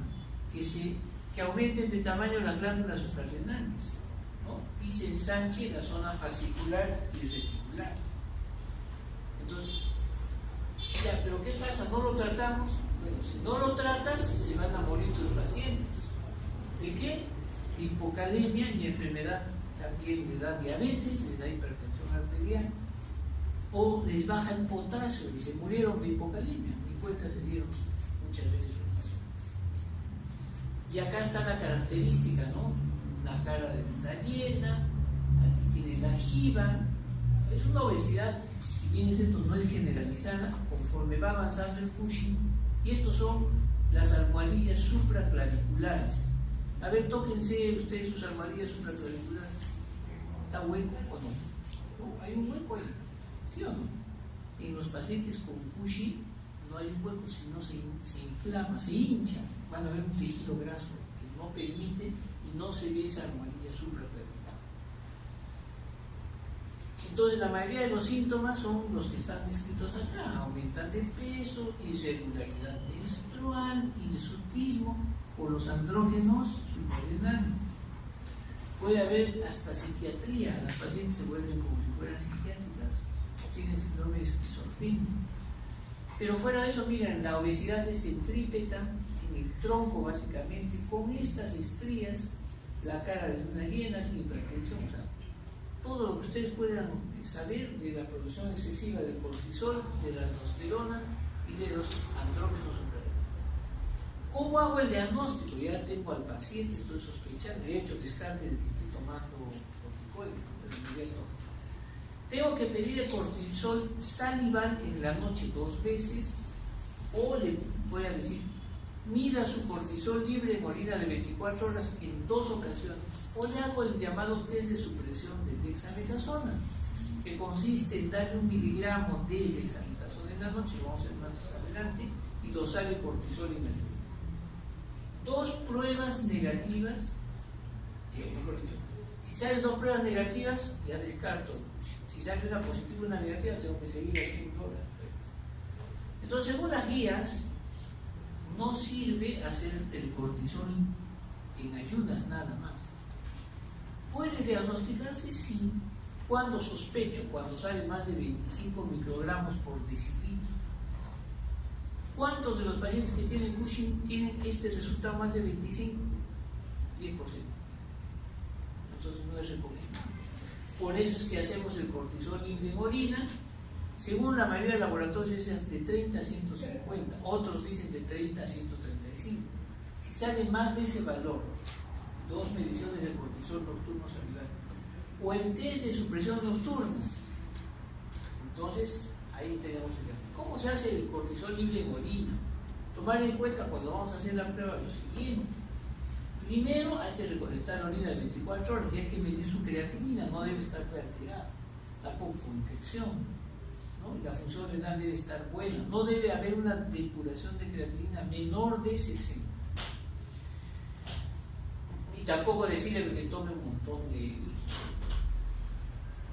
que aumenten de tamaño las glándulas suprarrenales? ¿No? Y se ensanche la zona fascicular y reticular. Entonces, ya, pero ¿qué pasa? ¿No lo tratamos? Bueno, si no lo tratas, se van a morir tus pacientes. ¿De qué? De hipocalemia y enfermedad. También les da diabetes, les da hipertensión arterial, o les baja el potasio y se murieron de hipocalemia. Ni cuenta se dieron muchas veces. Y acá está la característica, ¿no? La cara de está llena, aquí tiene la jiba. Es una obesidad, si bien es cierto, no es generalizada, conforme va avanzando el Cushing. Y estos son las almohadillas supraclaviculares. A ver, tóquense ustedes sus almohadillas supraclaviculares. ¿Está hueco o no? ¿No? ¿Hay un hueco ahí? ¿Sí o no? En los pacientes con Cushing no hay un hueco, sino se inflama, se hincha. Van a ver un tejido graso que no permite y no se ve esa almohadilla supraclavicular. Entonces, la mayoría de los síntomas son los que están descritos acá: aumentan de peso, irregularidad menstrual, hirsutismo por los andrógenos suprarrenales. Puede haber hasta psiquiatría, las pacientes se vuelven como si fueran psiquiátricas. tienen síndrome de esquizofrenia. Pero fuera de eso, miren, la obesidad es centrípeta en el tronco básicamente, con estas estrías, la cara de una hiena sin hipertensión, o sea, todo lo que ustedes puedan saber de la producción excesiva del cortisol, de la testosterona y de los andrógenos suprarrenales. ¿Cómo hago el diagnóstico? Ya tengo al paciente, estoy sospechando, he hecho descarte de que esté tomando corticoides, pero inmediato. Tengo que pedir el cortisol salival en la noche 2 veces, o le voy a decir, mida su cortisol libre en orina de 24 horas en 2 ocasiones, o le hago el llamado test de supresión de dexametasona, que consiste en darle 1 miligramo de dexametasona en la noche, vamos a ver más adelante, y dosar el cortisol inmediato. 2 pruebas negativas, mejor dicho, si salen 2 pruebas negativas, ya descarto. Si sale una positiva y una negativa, tengo que seguir haciendo las pruebas. Entonces, según las guías, no sirve hacer el cortisol en ayunas nada más. ¿Puede diagnosticarse? Sí. Cuando sospecho, cuando sale más de 25 microgramos por decilitro. ¿Cuántos de los pacientes que tienen Cushing tienen este resultado más de 25? 10%. Entonces no es recomendable. Por eso es que hacemos el cortisol libre en orina. Según la mayoría de laboratorios es de 30 a 150, otros dicen de 30 a 135. Si sale más de ese valor, 2 mediciones del cortisol nocturno salival, o en test de supresión nocturna, entonces ahí tenemos el caso. ¿Cómo se hace el cortisol libre en orina? Tomar en cuenta cuando vamos a hacer la prueba lo siguiente. Primero hay que recolectar la orina de 24 horas y hay que medir su creatinina, no debe estar alterada, tampoco con infección, ¿no? La función renal debe estar buena, no debe haber una depuración de creatinina menor de 60. Y tampoco decirle que tome un montón de líquido.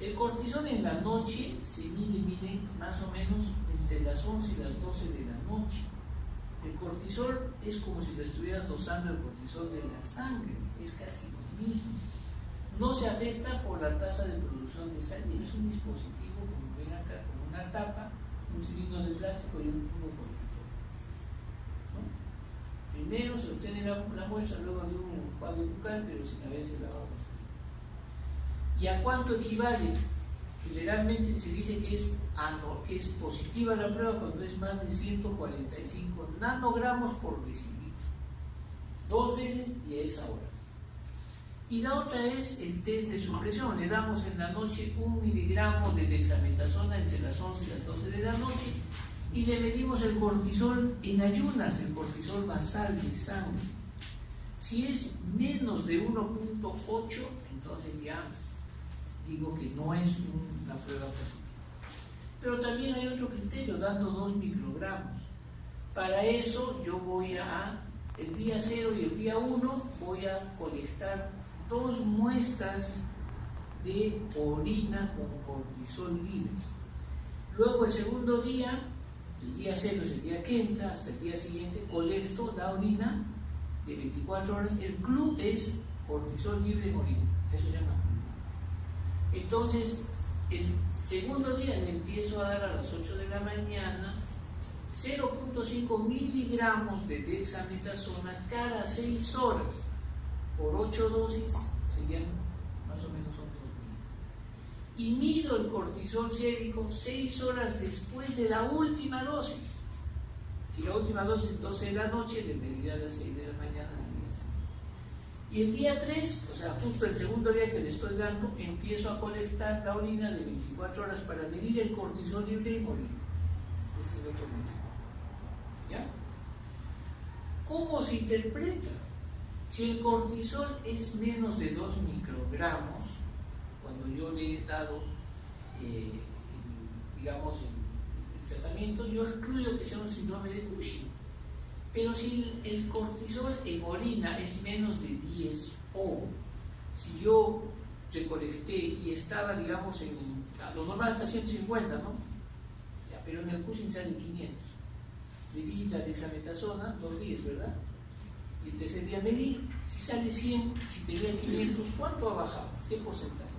El cortisol en la noche se mide más o menos entre las 11 y las 12 de la noche. El cortisol es como si le estuvieras dosando el cortisol de la sangre, es casi lo mismo. No se afecta por la tasa de producción de sangre, es un dispositivo, como ven acá, con una tapa, un cilindro de plástico y un tubo conector, ¿no? Primero se obtiene la muestra, luego de un enjuague bucal, pero sin haberse lavado. ¿Y a cuánto equivale? Generalmente se dice que es positiva la prueba cuando es más de 145 nanogramos por decilitro. 2 veces y a esa hora. Y la otra es el test de supresión. Le damos en la noche 1 miligramo de dexametasona entre las 11 y las 12 de la noche y le medimos el cortisol en ayunas, el cortisol basal de sangre. Si es menos de 1.8, entonces ya digo que no es una prueba positiva. Pero también hay otro criterio, dando 2 microgramos. Para eso yo voy el día 0 y el día 1, voy a colectar 2 muestras de orina con cortisol libre. Luego el segundo día, el día 0 es el día que entra, hasta el día siguiente, colecto la orina de 24 horas. El club es cortisol libre en orina, eso se llama club. Entonces, el segundo día le empiezo a dar a las 8 de la mañana 0.5 miligramos de dexametasona cada 6 horas. Por 8 dosis serían más o menos otros días. Y mido el cortisol sérico 6 horas después de la última dosis. Si la última dosis es 12 de la noche, le mediré a las 6 de la mañana. Y el día 3, o sea, justo el segundo día que le estoy dando, empiezo a colectar la orina de 24 horas para medir el cortisol libre en orina. Ese es el otro método. ¿Ya? ¿Cómo se interpreta? Si el cortisol es menos de 2 microgramos, cuando yo le he dado, digamos, el tratamiento, yo excluyo que sea un síndrome de Cushing. Pero si el cortisol en orina es menos de 10 o si yo recolecté y estaba, digamos, lo normal está 150, ¿no? Ya, pero en el Cushing salen 500. Le di la dexametasona 2 días, ¿verdad? Y el tercer día medí, si sale 100, si tenía 500, ¿cuánto ha bajado? ¿Qué porcentaje?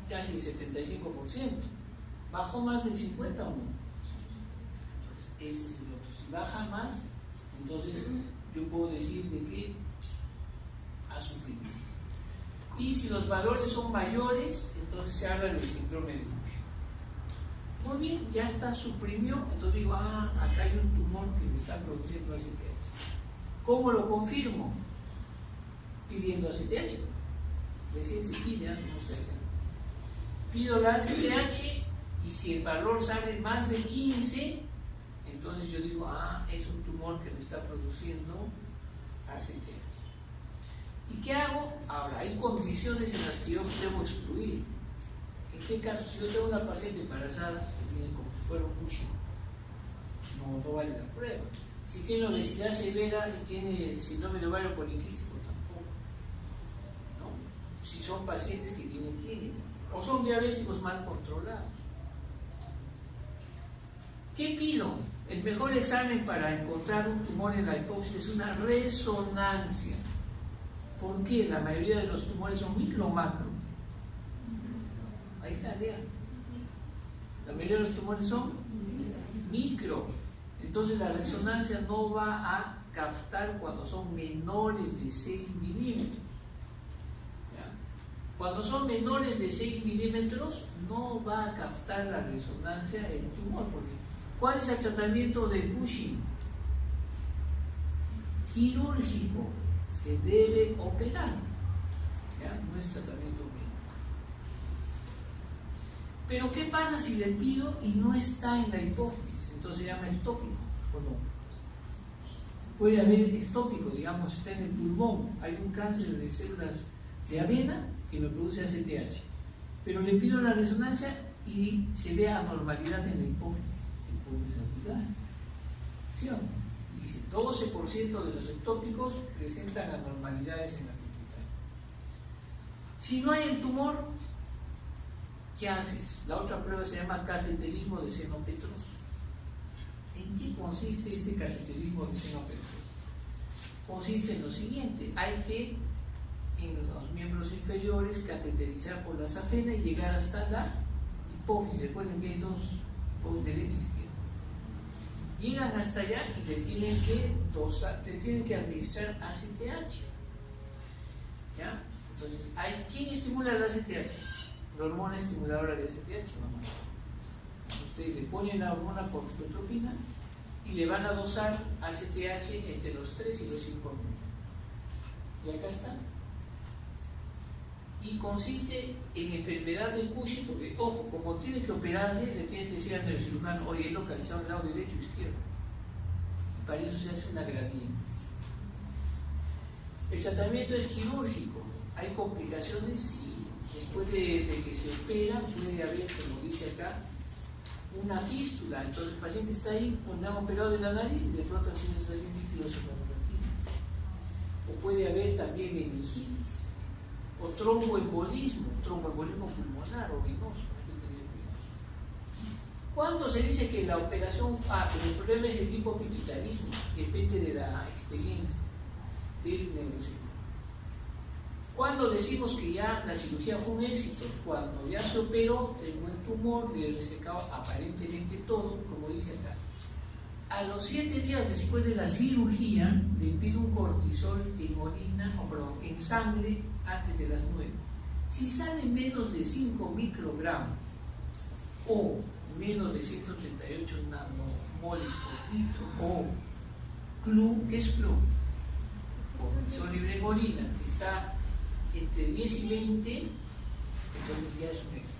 casi el 75%. ¿Bajó más del 50% o no? Entonces, ese es el otro. Si baja más, entonces yo puedo decir de que ha suprimido. Y si los valores son mayores, entonces se habla del síndrome de Cushing. Muy bien, ya está, suprimió, entonces digo, acá hay un tumor que me está produciendo ACTH. ¿Cómo lo confirmo? Pidiendo ACTH. Recién se pide, no se hace. Pido la ACTH y si el valor sale más de 15, entonces yo digo, es un tumor que me está produciendo ACTH. ¿Y qué hago? Ahora, hay condiciones en las que yo debo excluir. ¿En qué caso? Si yo tengo una paciente embarazada que tiene como si fuera un Cushing, no vale la prueba. Si tiene obesidad severa y tiene síndrome de ovario poliquístico, tampoco. ¿No? Si son pacientes que tienen clínica, o son diabéticos mal controlados. ¿Qué pido? El mejor examen para encontrar un tumor en la hipófisis es una resonancia. ¿Por qué? La mayoría de los tumores son micro o macro. Ahí está, lean. La mayoría de los tumores son micro. Entonces la resonancia no va a captar cuando son menores de 6 milímetros. ¿Ya? Cuando son menores de 6 milímetros no va a captar la resonancia el tumor. Porque ¿cuál es el tratamiento del Cushing? Quirúrgico. Se debe operar. ¿Ya? No es tratamiento médico. Pero ¿qué pasa si le pido y no está en la hipófisis? Entonces se llama ectópico o no. Puede haber ectópico, digamos, está en el pulmón, hay un cáncer de células de avena que me produce ACTH, pero le pido la resonancia y se ve anormalidad en la hipófisis. ¿Sí o no? Dice, 12% de los ectópicos presentan anormalidades en la pituitaria. Si no hay el tumor, ¿qué haces? La otra prueba se llama cateterismo de seno petroso. ¿En qué consiste este cateterismo de seno petroso? Consiste en lo siguiente: hay que, en los miembros inferiores, cateterizar por la safena y llegar hasta la hipófisis. Recuerden que hay dos hipófisis derecha y izquierda. Llegan hasta allá y le tienen que dosar, te tienen que administrar ACTH. ¿Ya? Entonces, ¿quién estimula el ACTH? La hormona estimuladora de ACTH, mamá. Ustedes le ponen la hormona por corticotropina y le van a dosar ACTH entre los 3 y los 5 minutos. Y acá está. Y consiste en enfermedad de Cushing, porque, ojo, como tiene que operarse, le tienen que decir al neurocirujano, oye, es localizado en el lado derecho o izquierdo. Y para eso se hace una gradiente. El tratamiento es quirúrgico. ¿Hay complicaciones? Sí. Después de que se opera, puede haber, como dice acá, una fístula. Entonces el paciente está ahí, cuando han operado de la nariz y de pronto tiene que salir líquido suprarrenal. O puede haber también meningitis. O tromboembolismo pulmonar o venoso. ¿Cuándo se dice que la operación, pero el problema es el tipo pituitarismo, depende de la experiencia del neurocirujano? ¿Cuándo decimos que ya la cirugía fue un éxito? Cuando ya se operó, tengo el tumor, le he resecado aparentemente todo, como dice acá. A los 7 días después de la cirugía, le pido un cortisol en orina, en sangre, antes de las 9. Si sale menos de 5 microgramos o menos de 138 nanomoles por litro o CLU, ¿qué es CLU? Cortisol libre en orina, que está entre 10 y 20, entonces ya es un éxito.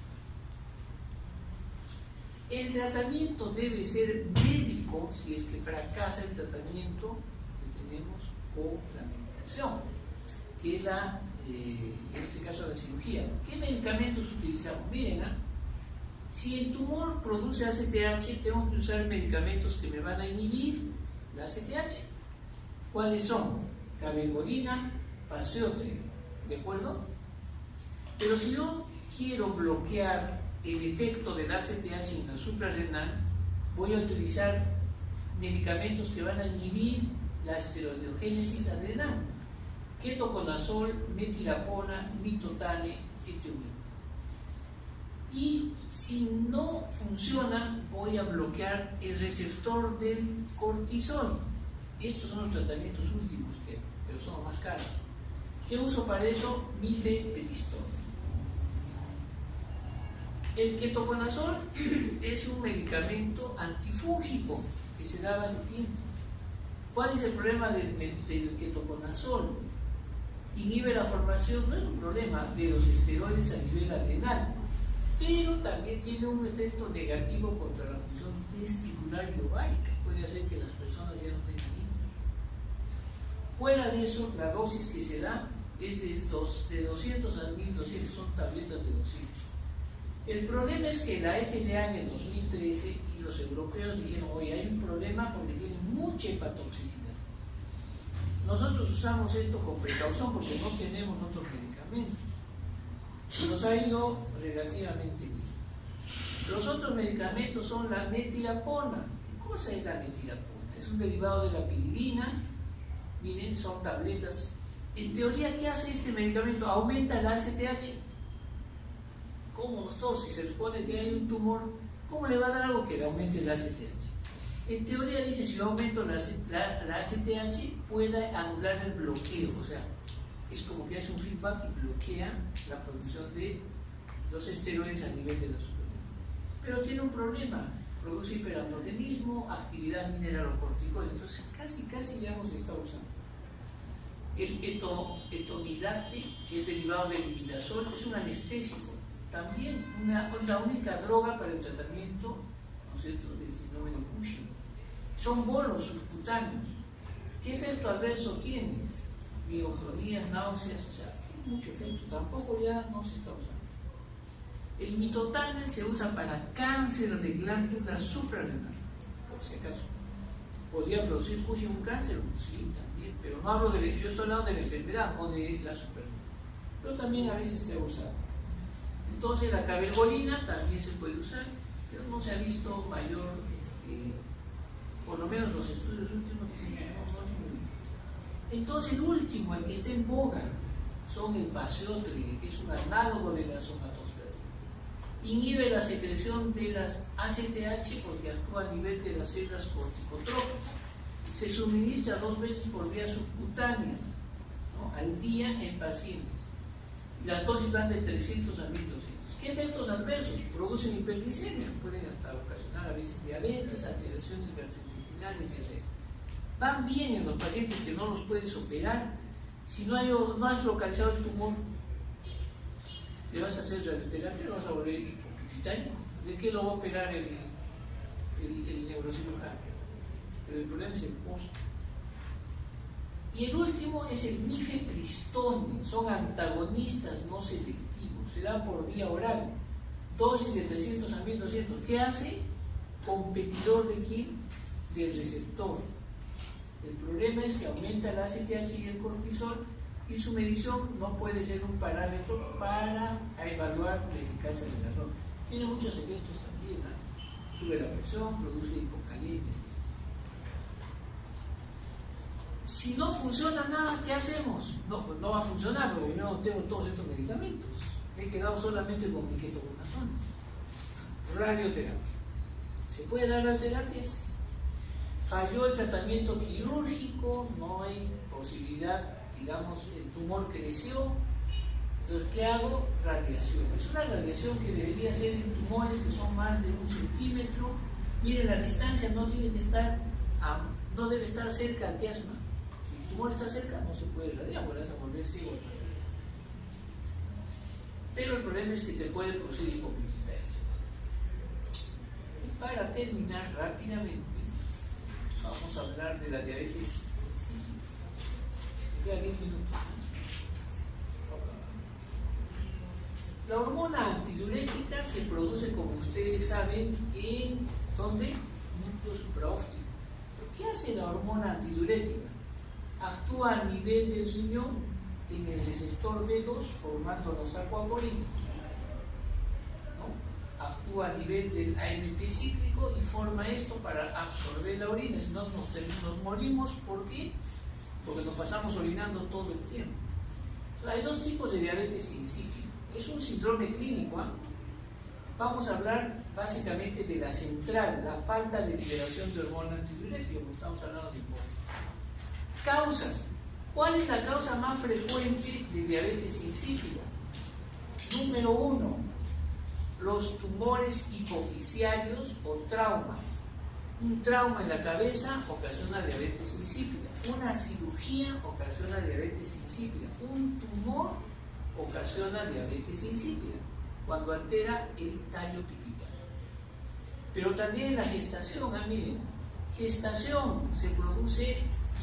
El tratamiento debe ser médico si es que fracasa el tratamiento que tenemos con la medicación, que es en este caso la cirugía. ¿Qué medicamentos utilizamos? Miren, si el tumor produce ACTH, tengo que usar medicamentos que me van a inhibir la ACTH. ¿Cuáles son? Cabergolina, Paseotre, ¿de acuerdo? Pero si yo quiero bloquear el efecto del ACTH en la suprarrenal, voy a utilizar medicamentos que van a inhibir la esteroidogénesis adrenal: ketoconazol, metilapona, mitotane, etiumina. Y si no funciona, voy a bloquear el receptor del cortisol. Estos son los tratamientos últimos, pero son más caros. ¿Qué uso para eso? Mifepristón. El ketoconazol es un medicamento antifúngico que se daba hace tiempo. ¿Cuál es el problema del ketoconazol? Inhibe la formación, no es un problema, de los esteroides a nivel adrenal, pero también tiene un efecto negativo contra la función testicular y ovárica. Puede hacer que las personas ya no tengan hijos. Fuera de eso, la dosis que se da es de 200 a 1200, son tabletas de 200. El problema es que la FDA en el 2013 y los europeos dijeron, oye, hay un problema porque tiene mucha hepatotoxicidad. Nosotros usamos esto con precaución porque no tenemos otros medicamentos. Nos ha ido relativamente bien. Los otros medicamentos son la metilapona. ¿Qué cosa es la metilapona? Es un derivado de la piridina. Miren, son tabletas. En teoría, ¿qué hace este medicamento? Aumenta la ACTH. ¿Cómo, doctor? Si se supone que hay un tumor, ¿cómo le va a dar algo que le aumente la ACTH? En teoría dice, si yo aumento la ACTH, puede anular el bloqueo. O sea, es como que hace un feedback y bloquea la producción de los esteroides a nivel de la superficie. Pero tiene un problema, produce hiperandrogenismo, actividad mineralocorticoide, entonces casi ya no se está usando. El etomidate, que es derivado del imidazol, es un anestésico, también la única droga para el tratamiento, ¿no es cierto?, del síndrome de Cushing. Son bolos subcutáneos. ¿Qué efecto adverso tiene? Mioclonías, náuseas, o sea, tiene mucho efecto, tampoco ya no se está usando. El mitotanes se usa para cáncer de glándula suprarrenal, por si acaso. ¿Podría producir Cushing un cáncer? Sí, también, pero no hablo de, yo estoy hablando de la enfermedad, o de la suprarrenal. Pero también a veces se usa. Entonces la cabergolina también se puede usar, pero no se ha visto mayor, por lo menos los estudios últimos dicen que no son muy bien. Entonces el último, el que está en boga, son el baseotrige, que es un análogo de la somatostatina. Inhibe la secreción de las ACTH porque actúa a nivel de las células corticotropas. Se suministra 2 veces por vía subcutánea, ¿no?, al día en pacientes. Las dosis van de 300 a 1200. ¿Qué efectos adversos? Producen hiperglicemia, pueden hasta ocasionar a veces diabetes, alteraciones gastrointestinales, diarrea. Van bien en los pacientes que no los puedes operar. Si no has localizado el tumor, le vas a hacer radioterapia, le vas a volver hipopituitario. ¿De qué lo va a operar el neurocirujano? Pero el problema es el costo. Y el último es el mifepristón, son antagonistas no selectivos, se da por vía oral, dosis de 300 a 1200. ¿Qué hace? Competidor de quién? Del receptor. El problema es que aumenta la ACTH y el cortisol, y su medición no puede ser un parámetro para evaluar la eficacia de la droga. Tiene muchos efectos también, ¿no? Sube la presión, produce hipocalemia. Si no funciona nada, ¿qué hacemos? No, pues no va a funcionar porque yo no tengo todos estos medicamentos. He quedado solamente con mi ketoconazol. Radioterapia. ¿Se puede dar radioterapia? Falló el tratamiento quirúrgico, no hay posibilidad, digamos, el tumor creció. Entonces, ¿qué hago? Radiación. Es una radiación que debería ser en tumores que son más de 1 centímetro. Mire, la distancia no tiene que estar, no debe estar cerca al quiasma. Si el tumor está cerca, no se puede radiar, porque vas a volver ciego. Pero el problema es que te puede producir hipopituitaria. Y para terminar rápidamente, vamos a hablar de la diabetes. Queda 10 minutos. La hormona antidiurética se produce, como ustedes saben, en ¿dónde? Núcleo supraóptico. ¿Qué hace la hormona antidiurética? Actúa a nivel del riñón en el receptor B2 formando los acuaporinos, ¿no? Actúa a nivel del AMP cíclico y forma esto para absorber la orina, si no nos morimos. ¿Por qué? Porque nos pasamos orinando todo el tiempo. O sea, hay 2 tipos de diabetes incípica. Es un síndrome clínico, vamos a hablar básicamente de la central, la falta de liberación de hormona antidiurética, como estamos hablando de hipófisis. Causas. ¿Cuál es la causa más frecuente de diabetes insípida? Número 1, los tumores hipofisiarios o traumas. Un trauma en la cabeza ocasiona diabetes insípida. Una cirugía ocasiona diabetes insípida. Un tumor ocasiona diabetes insípida cuando altera el tallo pituitario. Pero también la gestación, miren, gestación se produce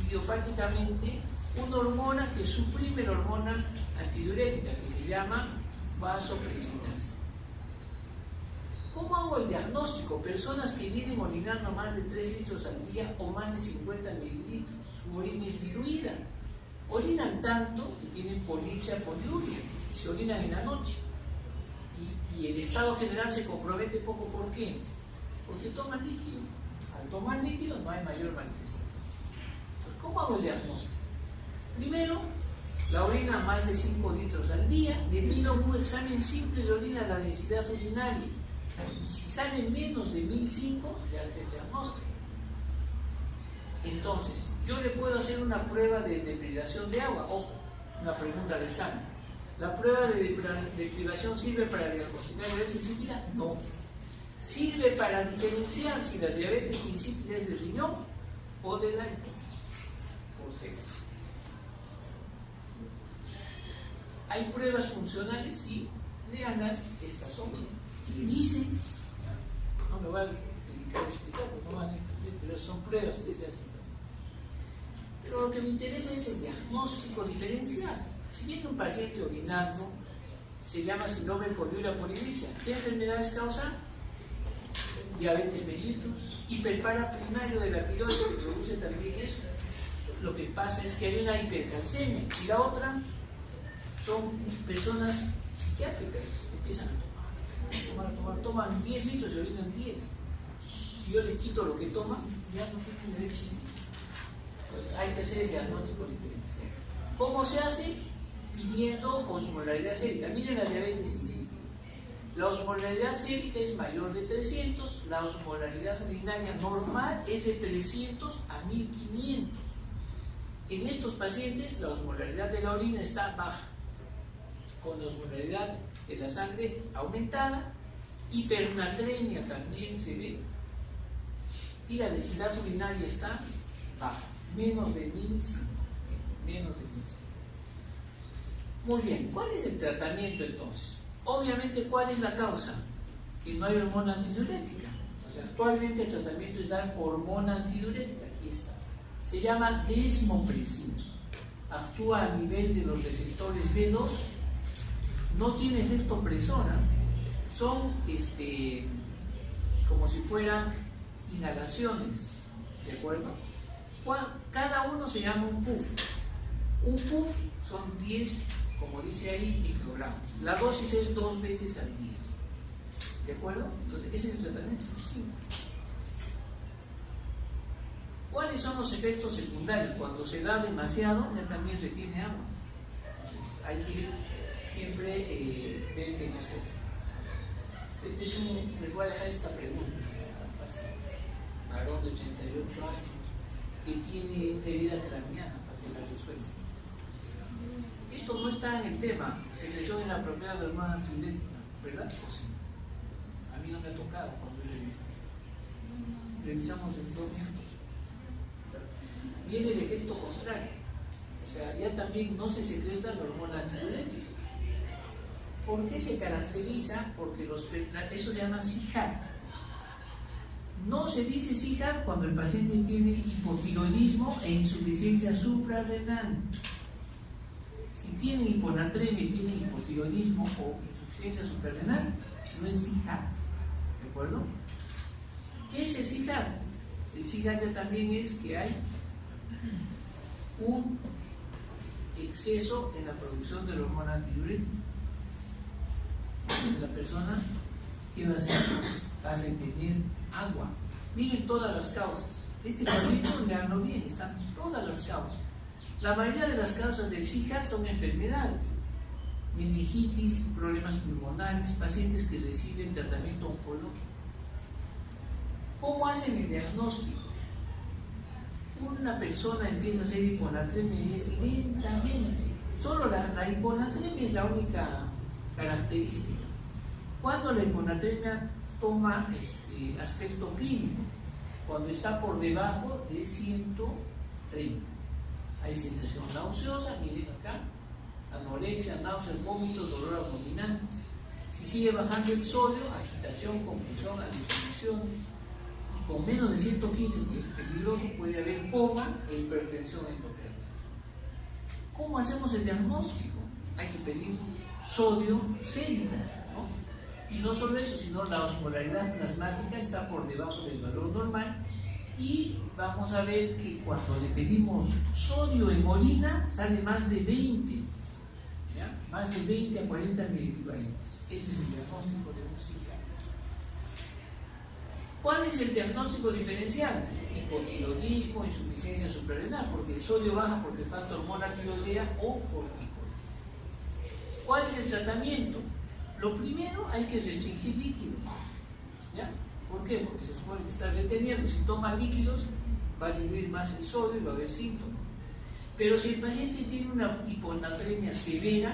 idiopáticamente una hormona que suprime la hormona antidiurética que se llama vasopresinasa. ¿Cómo hago el diagnóstico? Personas que vienen orinando más de 3 litros al día o más de 50 mililitros. Su orina es diluida. Orinan tanto que tienen polipsia, poliuria, y se orinan en la noche. Y el estado general se compromete poco. ¿Por qué? Porque toman líquido. Al tomar líquido no hay mayor manifestación. Entonces, ¿cómo hago el diagnóstico? Primero, la orina más de 5 litros al día, le pido un examen simple de orina, la densidad urinaria. Y si sale menos de 1005, ya es el diagnóstico. Entonces, yo le puedo hacer una prueba de deprivación de agua. Ojo, una pregunta de examen. ¿La prueba de deprivación sirve para diagnosticar diabetes insípida? No. Sirve para diferenciar si la diabetes insípida es del riñón o de la hipófisis. ¿Hay pruebas funcionales? Sí. Léanlas, estas son. Revisen. No me van a dedicar a explicar, porque no van a entender, pero son pruebas que se hacen. Pero lo que me interesa es el diagnóstico diferencial. Si viene un paciente orinando, se llama síndrome poliuria polidipsia. ¿Qué enfermedades causa? Diabetes mellitus, hiperpara primario de la tiroides que produce también eso. Lo que pasa es que hay una hipercalcemia y la otra son personas psiquiátricas que empiezan a tomar, toman 10 litros y orinan 10. Si yo les quito lo que toman, ya no tienen derecho. Pues hay que hacer el diagnóstico diferencial. ¿Cómo se hace? Pidiendo osmolaridad sérica. Miren la diabetes insípida. La osmolaridad sérica es mayor de 300, la osmolaridad urinaria normal es de 300 a 1500. En estos pacientes la osmolaridad de la orina está baja, con la osmolaridad de la sangre aumentada, hipernatremia también se ve, y la densidad urinaria está baja, menos de 1005. Muy bien, ¿cuál es el tratamiento entonces? Obviamente, ¿cuál es la causa? Que no hay hormona antidiurética. O sea, actualmente el tratamiento es dar hormona antidiurética, aquí está. Se llama desmopresina. Actúa a nivel de los receptores B2, no tiene efecto opresora, son como si fueran inhalaciones, ¿de acuerdo? Cada uno se llama un puff. Un puff son 10, como dice ahí, microgramos. La dosis es 2 veces al día, ¿de acuerdo? Entonces, ese es el tratamiento. Sí. ¿Cuáles son los efectos secundarios? Cuando se da demasiado, ya también se tiene agua. Entonces, hay que siempre ver que no se hace. Les voy a dejar esta pregunta. Varón de 88 años que tiene herida craneana, para que la resuelva. Esto no está en el tema, secreción inapropiada de hormona antidiurética, ¿verdad? ¿O sí? A mí no me ha tocado cuando yo reviso. Revisamos en 2 minutos. Viene el efecto contrario. O sea, ya también no se secreta la hormona antidiurética. ¿Por qué se caracteriza? Porque eso se llama CIHAT. No se dice CIHAT cuando el paciente tiene hipotiroidismo e insuficiencia suprarrenal. Si tienen hiponatremia y tienen hipotiroidismo o insuficiencia suprarrenal, no es CIHAT. ¿De acuerdo? ¿Qué es el CIHAT? El CIHAT ya también es que hay un exceso en la producción de la hormona antidiurética. La persona que va a hacer, va a retener agua. Miren todas las causas. Este cuadrito, leanlo bien, están todas las causas. La mayoría de las causas del CIHAT son enfermedades. meningitis, problemas pulmonares, pacientes que reciben tratamiento oncológico. ¿Cómo hacen el diagnóstico? Una persona empieza a hacer hiponatremia y es lentamente. Solo la hiponatremia es la única característica. Cuando la hiponatremia toma aspecto clínico, cuando está por debajo de 130. Hay sensación nauseosa, miren acá, anorexia, náuseas, vómitos, dolor abdominal. Si sigue bajando el sodio, agitación, confusión, alucinaciones. Y con menos de 115, que es peligroso, puede haber coma e hipertensión endocrina. ¿Cómo hacemos el diagnóstico? Hay que pedir sodio sérico, ¿no? Y no solo eso, sino la osmolaridad plasmática está por debajo del valor normal. Y vamos a ver que cuando le pedimos sodio en orina, sale más de 20, ¿ya? Más de 20 a 40 miliequivalentes. Ese es el diagnóstico de un psiquiatra. ¿Cuál es el diagnóstico diferencial? Hipotiroidismo, insuficiencia suprarrenal, porque el sodio baja porque falta hormona tiroidea o corticoides. ¿Cuál es el tratamiento? Lo primero, hay que restringir líquidos, ¿ya? ¿Por qué? Porque se supone que está reteniendo. Si toma líquidos, va a diluir más el sodio y va a haber síntomas. Pero si el paciente tiene una hiponatremia severa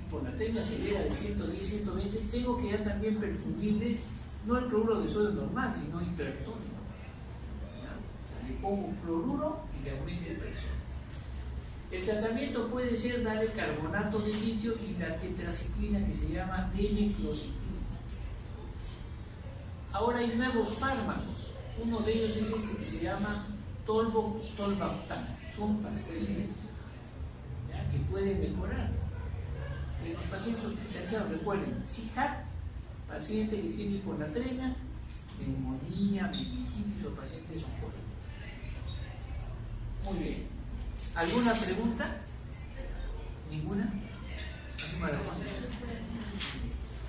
de 110, 120, tengo que ya también perfundirle, no el cloruro de sodio normal, sino hipertónico. O sea, le pongo cloruro y le aumento la presión. El tratamiento puede ser darle carbonato de litio y la tetraciclina que se llama demeclociclina. Ahora hay nuevos fármacos. Uno de ellos es este que se llama tolvaptan. Son pastillas, ¿ya? Que pueden mejorar. En los pacientes hospitalizados, recuerden, CIHAT, paciente que tiene hiponatremia, neumonía, meningitis o pacientes oncológicos. Muy bien. ¿Alguna pregunta? ¿Ninguna?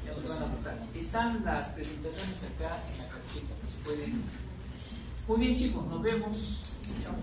Ya nos van a votar. Están las presentaciones acá en la carpeta, pues pueden. Muy bien, chicos, nos vemos. Chao.